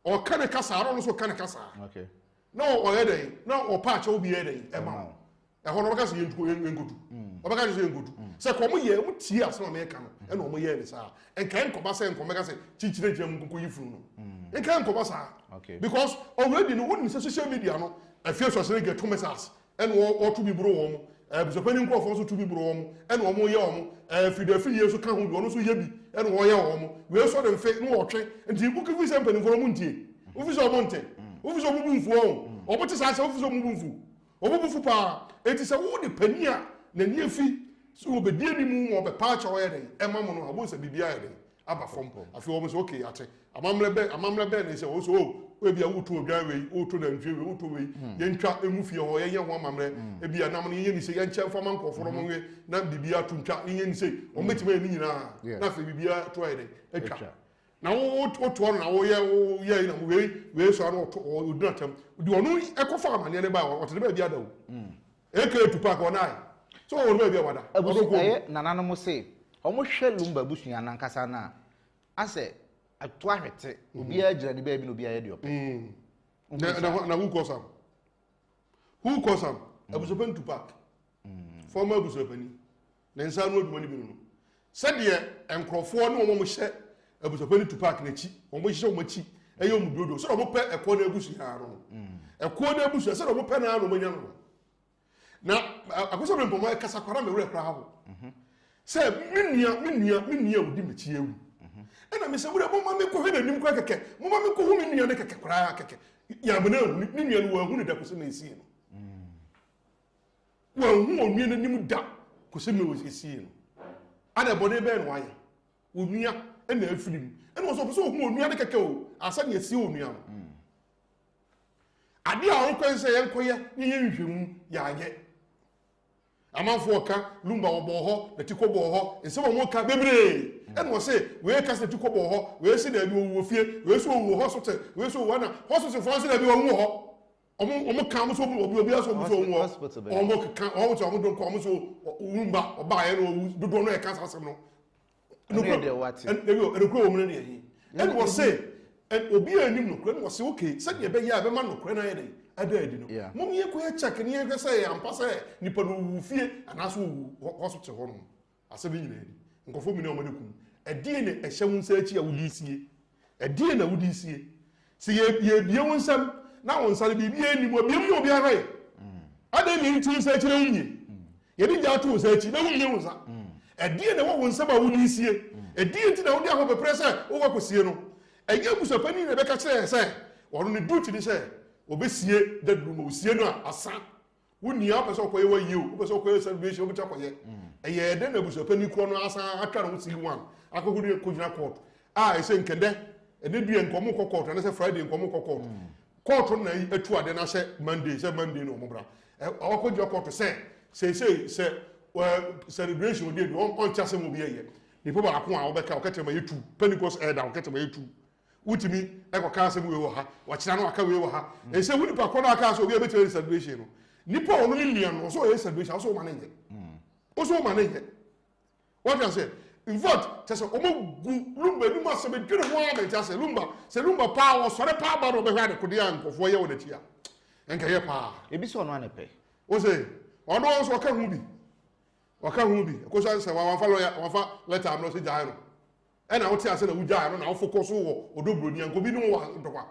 o kan kasa aro no so kan kasa okay no o ere na o pa cha obi ere e ma ho no baka se yengodu obaka se yengodu se ko mo ye mo tie aso na me ka no e no mo ye ni sa en kan ko ba se en ko meka se chichire jam nko yifuru no en kan ko ba sa okay because already no woni social media no afia so se get to message en wo to bi bro wo mo Abusuapanin nkrofo so to bi bro wom e na omo ye omo fidafi yesu ka ho bi ono so ye bi e na wo ye omo we so de mfe no wotwe nti buku fi sempa ni for omo ntie ofi so omo nte ofi so omo bumfu omo te sa se ofi so omo bumfu pa enti se wo de pania na ni afi so obedie ni mu wo be pa cha wo ye den e ma mo no abo se bibia ye den aba fom afi omo so okay ate amamre be na se wo so we bia wo to odwa we wo to na ntwe we wo to we ye ntwa emu fie ho ye ho amamre e bia nam no ye ni se ye nche mfa man koforo mo we na bibia to ntwa ye ni se o metima ni nyina na fe bibia to ye den etwa na wo to na wo ye na we so na o duna tam di onu ekofa amane ne ba wo to ba bia da wo eke tupa ko nai so wo ba bia wada aye nanano mo se o mo hwe Lumba busua na nkasa na ase atwa hwete obi agira ni ba bi no obi aye de ope na who cause am Abusuapanin Tupac former Abusuapanin na nsa no odumani bi no said ye enkrofo no mo hye Abusuapanin Tupac na chi mo hye mo chi eye mo dodo so mo pe ekwo na abusua no ekwo na abusua so mo pe na no mo nya no na Akosua Bempomaa kasa kwara me wure kra ha say minua odi mechi ewu ena me se wure mo ma me ko hwe na nim kwa keke mo ma me ko hu minua ne keke kwara keke ya bana hu ni nua no wa hu ne da ko se na esi no wa hu onua na nim da ko se me esi no ana bone be no aye onua ena afirim ena so so hu onua ne keke o asa ne esi onua no ade a won kwen se ye nkoye ni ye nhwemu ya anye amanfo ka Lumba obo ho na tiko bo ho nsem mo ka bebre ene wo se we ka se tiko bo ho we se na bi wo fie we so wo hospital we so wo na hospital fo se na bi wo ho omo ka mo so obi aso mo so wo omo ka omo so omo don ko omo so Lumba oba ye no dodo no e ka sasem no no de what ene ko wo mo ne ye ene wo se obi anim no kro ene wo se okay se de be ya be ma no kro na ye de adadi no mom ye ko ye check ni ye say ampa say nipa no wu fie anaso wu hospital ho no asabi nyina edi nkofo mi ne omane kum edi ne ehye wonsa achi a wudi sie edi na wudi sie se ye bie wonsam na wonsa bibie ni mo bie mu obi ara ye adani nti sa achi na wunye ye bi ja to sa achi na wunye wonsa edi na wo wonsam a wudi sie edi nti na wudi aho bepre say wo kwakosie no eye Abusuapanin na be ka kire say wono ne duty ni say obesie dadum osie no asa wunia pese okoye wa yiu pese okoye celebration obi takoye eye de na Abusuapanin ko no asa atwa no si one akogudu kojina court ese nkende ene due nkomo court na se Friday nkomo court court na atu ade na se Monday no mobra akoju court se celebration odi on chase mo bi eye ni po ba ko a obeka okete ma yetu Pentecost elder okete ma yetu utimi ekoka asem we wo ha wakira no aka we wo ha e se wuni pa ko no aka so obi ebetwe celebration no nipa ono ni lian no so ye celebration so ma na ye what you say in fact tese omo gu Lumba ni ma se be dwene ho a me tese Lumba pa wo sore pa ba no be hwa de kode ankofo ye wo de tia enka ye pa ebi so no anepe wo say ono so ka hu bi ko so say wa fa letter am no se jai no ena wote ase na wugya no na wo focus wo odobroni anko bi no wa ndokwa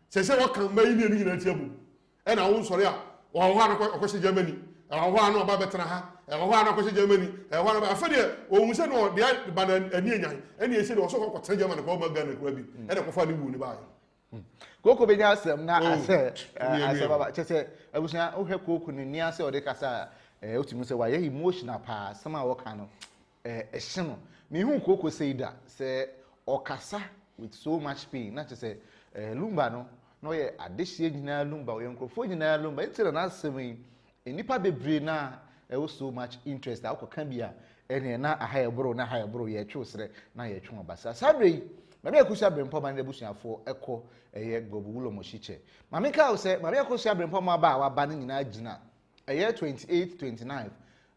se wo kan mai ni ni na tiabu ena wo sori a wo ha na kwose Germany wo ha na ba betena ha wo ha na kwose Germany wo na ba afede wo hu se no dia ba na ani enyan ena ese no so ko kwose Germany ko ma Ghana kura bi ena ko fa ni wu ni ba koko be nya asem na ase baba chese abusua wo hwe koko ni ni ase o de kasa otimi se wa ye emotional pa sama wo kan no ehye no me hu koko seida se okasa with so much pain na say Lumba no ye adehye nyina Lumba o yenkrofo nyina Lumba etira na asem enipa bebre na so much interest akoka bia ene na ahayebro ye twosre na ye twa obasa sabre mame Akosua Bempomaa na busuafo eko gbobu wulo mochiche mame ka o se mame Akosua Bempomaa ba wa ba nyina agina 28-29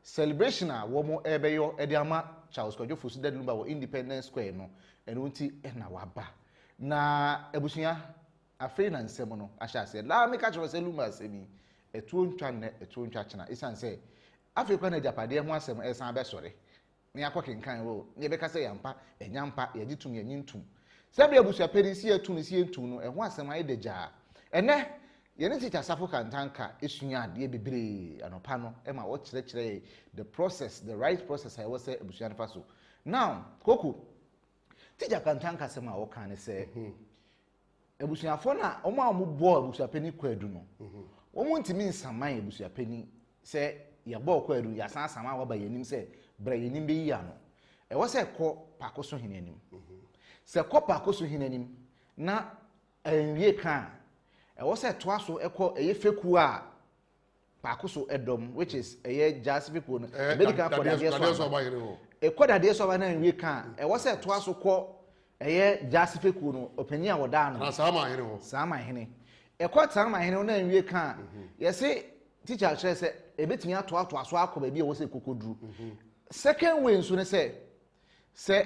celebration a wo mo ebeyo ediama Charles Kojo Fosu de Lumba wo Independence Square no eno nti na waba na abusua afei na nsem no ahya se la me ka choro se Lumba asemi etuo ntwa chena isan se afei kwa na japade ho asem esan be sore ne akokenkan wo ne be ka se yampa enyampa ye gitum ye nyintum se be Abusuapanin si etu no no ho asem ayi deja ene yɛne teacher Safo Kantanka esua adeɛ bebree anopa no ma wo kyerɛkyerɛ the process, the right process I was say abusua fa so. Now Koko teacher Kantanka sɛ ma wo kan sɛ abusuafo na omo a mo bo abusuapani kwadu no omo ntimi nsaman abusuapani sɛ ye bo kwadu ya san sama wa ba yanim sɛ bra yanim be yi ano e wo sɛ kɔ pakoso hinanim sɛ kɔ pakoso hinanim na enwie kan e wo sɛ toa so ekɔ eye feku a pakoso edom which is eye jasifeku no medical for the so ba e kɔ dade so ba na enwie kan e wo sɛ toa so kɔ eye jasifeku no opani a woda no sama hene ekɔ sama hene na enwie kan yesi teacher kyerɛ sɛ ebetumi ato aso akɔ ba bi a wo sɛ kokoduru second way nso ne sɛ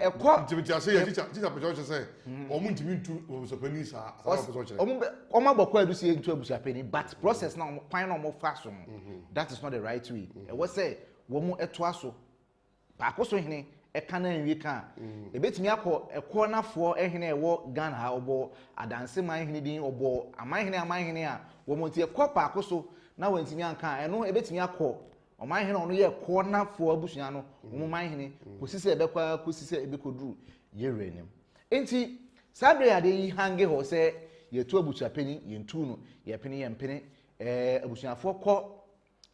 ekɔ tibiti ase ya teacher pɛtɛ sɛ ɔmo ntimi ntu obusapani sa ɔmo abɔkɔ adu sie ntu obusapani but process na kwan na ɔmo fa so that is not the right way e wo sɛ wo mo eto aso paako so hene eka na enwie kan ebetumi akɔ ekɔ nafoɔ ehene ɛwɔ Ghana ha ɔbɔ adanse man hene din ɔbɔ aman hene a wo mo nti ekɔ paako so na wantimi anka ɛno ebetumi akɔ ɔman hene ɔno yɛ kɔ nafoɔ abusua no wo man hene kosisi ebekwa kosisi ebekoduru yerenim enti sabre ade yi hange ho sɛ yetu abusuapani yentu no yepene yempene abusuafoɔ kɔ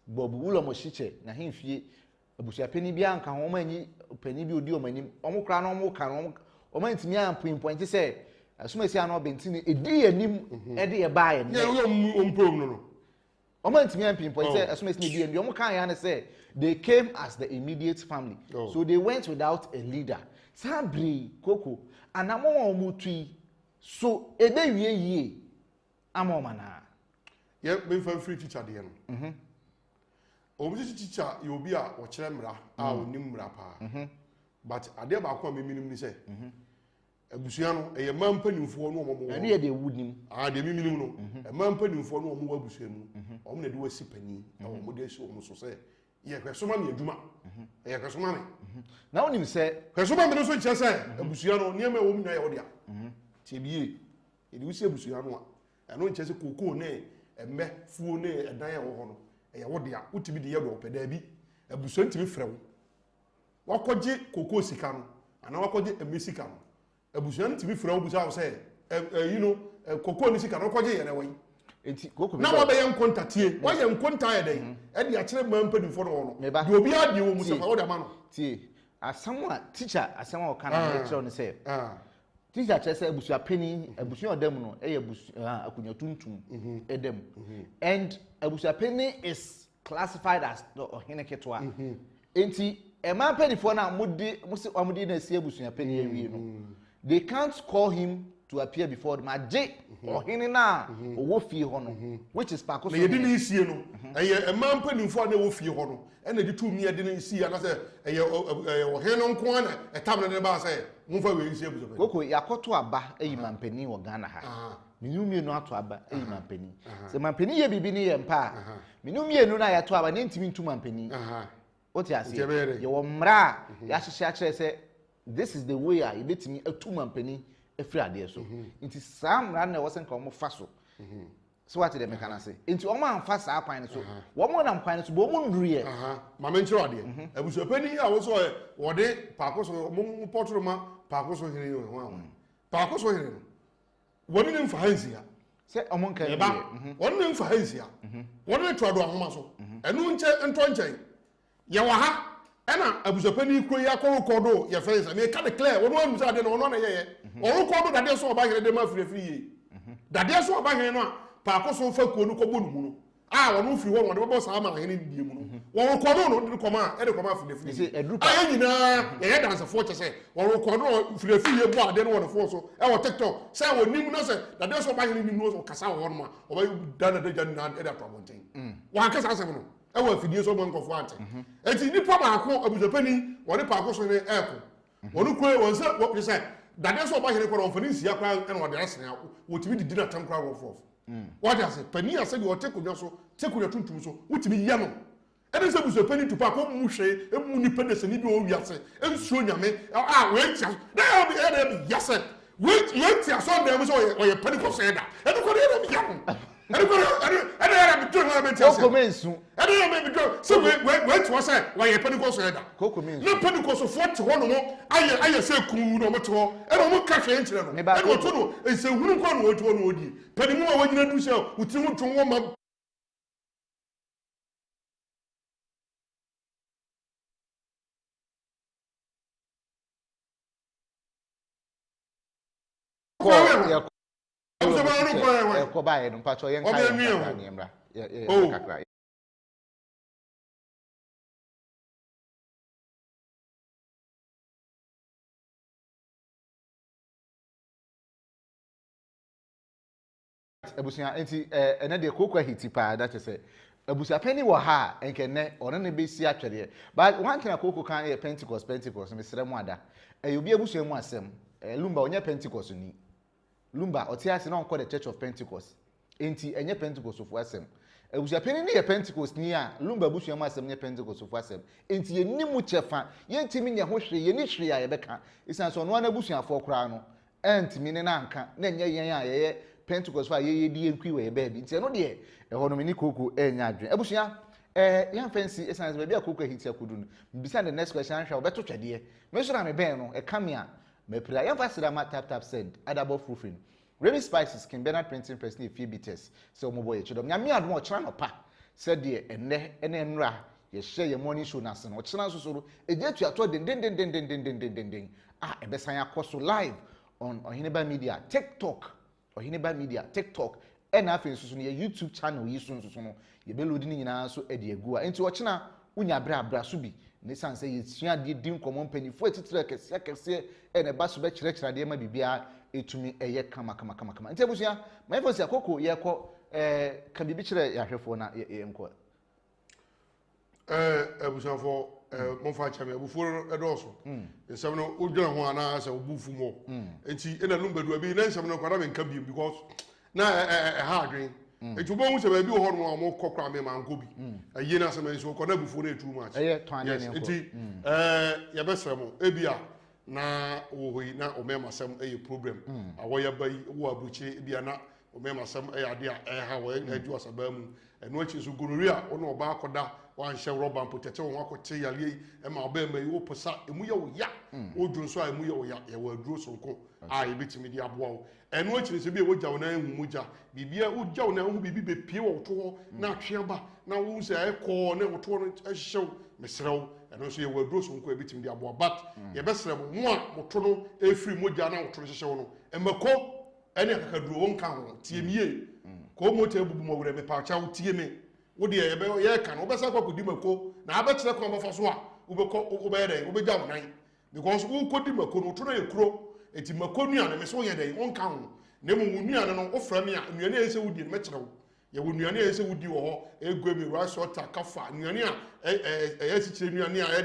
bobu wulo mo hyiche na hemfie abusuapani bia anka ho manyi pani bi odi omanim ɔmo kra no ɔmo ka no ɔmo ntimi ampinpoint sɛ asumasi ano bentini edi anim ede ye baa ye ne ompom no ɔmo ntimi ampinpoint sɛ asumasi edi anim ɔmo kan ya ne sɛ they came as the immediate family so they went without a leader sabri Koko anamo ɔmo tui so ebe wie yie ama ɔma na ye me fa free teacher de no obi teacher ye obi a o kyerɛ mra a onim mra pa but ade ba ko meminim ni sɛ abusua no eye mampanimfo no omo ane ye de wudim de meminim no mampanimfo no omo abusua mu omo na de wasi pani omo de si omo so sɛ ye kwesoma me adwuma ye kwesoma me na onim sɛ kwesoma me no so kyerɛ sɛ abusua no niam ɛwɔ mu na ye wo dia tie biye ye de wusi abusua no a ɛno nkyɛ sɛ koko ne emme fuo ne ɛdan ɛwɔ hɔ no ɛyɛ wo dia utimi de ye do pɛ da bi abusua ntimi frɛ wo wakɔgye koko sika no ana wakɔgye emesika no abusua ntimi frɛ wo busa wo sɛ you know koko ni sika no wakɔgye ye na wai enti Koko na wo be ye nkontatie wo ye nkonta ye den e de akyere mampanimfo no no de obi ade wo mu sɛ wo da ma no tie asɛm a teacher asɛm a ɔka na lecture no sɛ teacher kyerɛ sɛ abusuapani abusua ɔdam no ɛyɛ akonya tuntum ɛdam and abusuapani is classified as ɔhene ketwa enti mampanimfo na modi na si abusuapani awie no they can't call him to appear before them agye ɔhene na ɔwɔ fie hɔ no which is paako so na yedi ni sie no ɛyɛ mampanimfo na ɛwɔ fie hɔ no ɛna de tu mi yedi ni sie na sɛ ɛyɛ ɔhene no nko na ɛtam ne ba sɛ mumfa we sie abusuapani Koko yakoto aba eyi mampani wɔ Ghana ha minumie no ato aba eyi mampani sɛ mampani ye bibi ni ye mpa minumie no na yato aba ne ntimi ntu mampani oti ase ye wo mra ya hyehye akyerɛ sɛ this is the way a yebetimi atu mampani efiri ade so nti saa mra na wɔsɛ nka ɔmo fa so so what the mechanic say nti ɔmo amfa saa kwan so wɔmo nam kwan so bo ɔmo nduriye ma me nkyerɛ ade abusuapani a wo so wɔde paako so mo potro ma paako so hene ho paako so hene no wɔne ne mfa hansia sɛ ɔmo nka ba wɔne ne mfa hansia wɔne ne toado ahoma so ɛno nkyɛ nkyɛn yɛ wɔ ha ɛna abusuapani kuro ya kɔ record yɛ fɛ sɛ me ka declare wɔn anu sɛ ade no ɔno na yɛ ɔno record dade so ɔba hene de ma firi ye dade so ɔba hene no a paako so fa kuo no kɔbɔ no mu no a wɔn firi hɔ no wɔde bɔ saa ma hene die mu no wɔn record no de kɔma ɛde kɔma firi ayɛ nyinaa yɛ dansefo kyɛ sɛ wɔn record no firi ye bɔ ade no wɔn fo so ɛwɔ TikTok sɛ wɔn nim no sɛ dade so ɔba hene nim no so kasa wɔ hɔ no ma ɔba dana de gyan na ɛde atɔbɔnten wɔn akasa asɛm no ɛwɔ afidie so wɔn nkɔfo ante eti nipa baako abusuapani wɔne paako so ne ɛko wɔn kuro wɔn sɛ wɔn sɛ dade so ɔba hene kɔ wɔn fani nsia kora ɛna wɔde asene wɔtumi didi na tam kora wɔfɔ wɔde ase pani ase de wɔte konwa so te konwa tuntum so wɔtumi yɛ no ɛne sɛ abusuapani tupa ko mu hwɛ emu nipa de sɛ ni bi wɔ wiase ensuo nyame a wɔatia na ɛyɛ yasɛ wɔatia so dan mu sɛ ɔyɛ pani kɔ sɛ da ɛne kɔ de yɛ no ɛne Koko mensu. I don't know maybe so wait was say why you Pentecost header. Koko mensu. No Pentecost 40 no I say ku no moto e no mo ka hwe enkyere no. E no to no e se hunu kwa no to no odi. Panimu a wanyina du se uti hu twon wo ma Ko ba ye no pacho yen kai ni mra. Kakra. Abusia enti ene de kokwa hiti pa that is Abusuapanin wo ha enkene ono ne besi atwede but one thing akoko kan e Pentecost me sere mu ada obi abusua mu asem Lumba onye Pentecost ni Lumba otiase na onko the Church of Pentecost enti enye Pentecost of asem Abusuapanin ni ye Pentecost ni a Lumba abusua mu asem nye Pentecost of asem enti ye nimu chefa ye ntimi nye ho hwe ye ni hwe a ye beka isan so no na abusua fo kra no entimi ne na nka na enye yen a ye Pentecost fa ye di enkwi we baby nti no de ho no mini koko enya adwen abusua yan fancy essence baby akoko hiti akudu no bisa the next question hwa obeto twede me so na me ben no e come here me pra yan fa sida ma tap send adabo proofing Remy Spices King Bernard printing press ni FB test so mo boy chidom nya me adom o kira no pa said de enne enra ye share your morning show na se no kira so so ejetu ato den ebesan akoso live on Oheneba Media Oheneba Media TikTok and afin so no YouTube channel yi so no ye be load ni nyina so e de agu a enti wo kina unya bra so bi ne san say ye sua de din komo mpanifo etitire kese e ne ba so be kire de ma bibia etumi eye kama enti abusua my phone say akoko ye ko ka bibi kire ya hwefo na ye enko abusua fo mo fa chame abufu edoso nsem no odwira ho ana asa obufu mo enti ena Lumba du abi na nsem no kwara me nka bi because na ha adwen enti obo hu se ba bi ho no mo kokra me manko bi aye na asem so kwara abufu na too much enti ya besere mo ebia na wo hoi na o mema asem problem awoya bai wo abuchi ebia na o mema asem ade a ha wo adu asaba mu eno achi so gonorrhea ono oba akoda wan hye rubber potete won akote yale e ma oba mai wo posa emu ye wo ya odun so emu ye wo ya ye wo aduro sonko a ye betimi di aboa wo eno achi se bi e wo gya wo na hu muja bibia wo gya wo na hu bibi be pie wo to ho na atwe ba na wo se e ko na wo to no hyew mesrew eno so ye wo aduro sonko e betimi di aboa but ye besre mo a mo to no e free moja na wo to hyew no emako ene akakaduro won ka ho tie miye ko mo te bubu mo wure me pa cha wo tie me wo de ye ka no obesa kwa kodi mako na abetire kwa mfa so a wo be den wo be gya wonan because wo kodi mako no to na ekuro eti mako nua na me so ye den won ka ho na mu nua no wo fra me a nua na yese wo di me kire wo ye wo nua na yese wo di wo ho egu mi rice water kafa nua na yesi kire nua na ye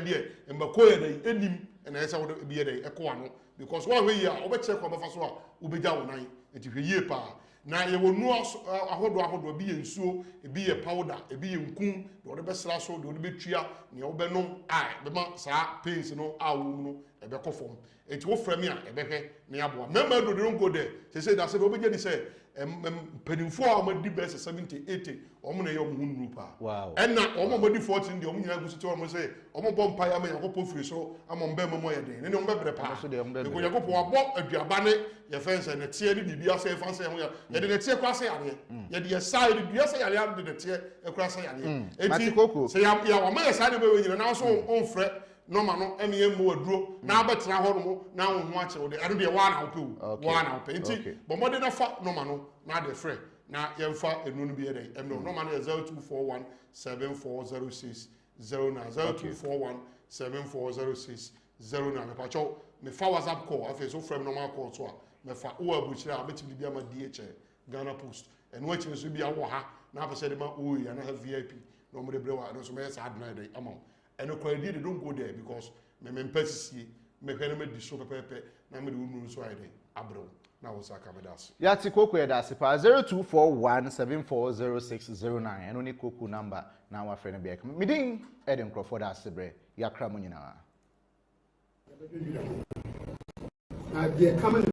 de mako ye den enim na yese wo be ye den eko ano because wo hwe yi a wo be kire kwa mfa so a wo be gya wonan eti hwe yi pa na ye wonu ahodo bi ye nsuo ebi ye powder ebi ye nkun do de besra so do de betua ne wo be no be ma saa pains no awu no e be kofom eti wo frame a e be hwe ne aboa mema do de nko de say that say obi je di say penimfo a ma di best 70 80 omo na ye omo hunu pa and na omo ma di 14 de omo nyina gusi to omo say omo bompa ya ma yakopɔ firi so ama mbe memo ye den ne ne omo bebre pa ko yakopɔ abo aduaba ne ye fense ne tie ne bibia say fanse ho ya ye de ne tie kwa say yare ye de ye sai de dua say yare de ne tie e kwa say yare enti say ya wa ma ye sai de be nyina na so on frɛ normal no eme ye mo aduro na abetena ho no na wo ho ache wo de ade de wa na wo pe wa na wo pe enti bo mo de na fa normal no na de frɛ na ye mfa enu no bi ye den em no normal no 0241 7406 09 0241 7406 09 me pa cho me fa WhatsApp call afi so frɛ normal call so a me fa wo abuchira abetimi bia ma DHL Ghana Post enu achi so bia wo ha na apese de ma o ya na ha VIP no mo de brewa no so me sa adna de amount and the credit they don't go there because me mpesisi me hwene me di so pepepe na me de unu so ayde abro na wo saka bedas ya ti koko ya da sipa 0241740609 eno ni koko number na wa frene be me din Eden Crawford asebre ya kra mo nyina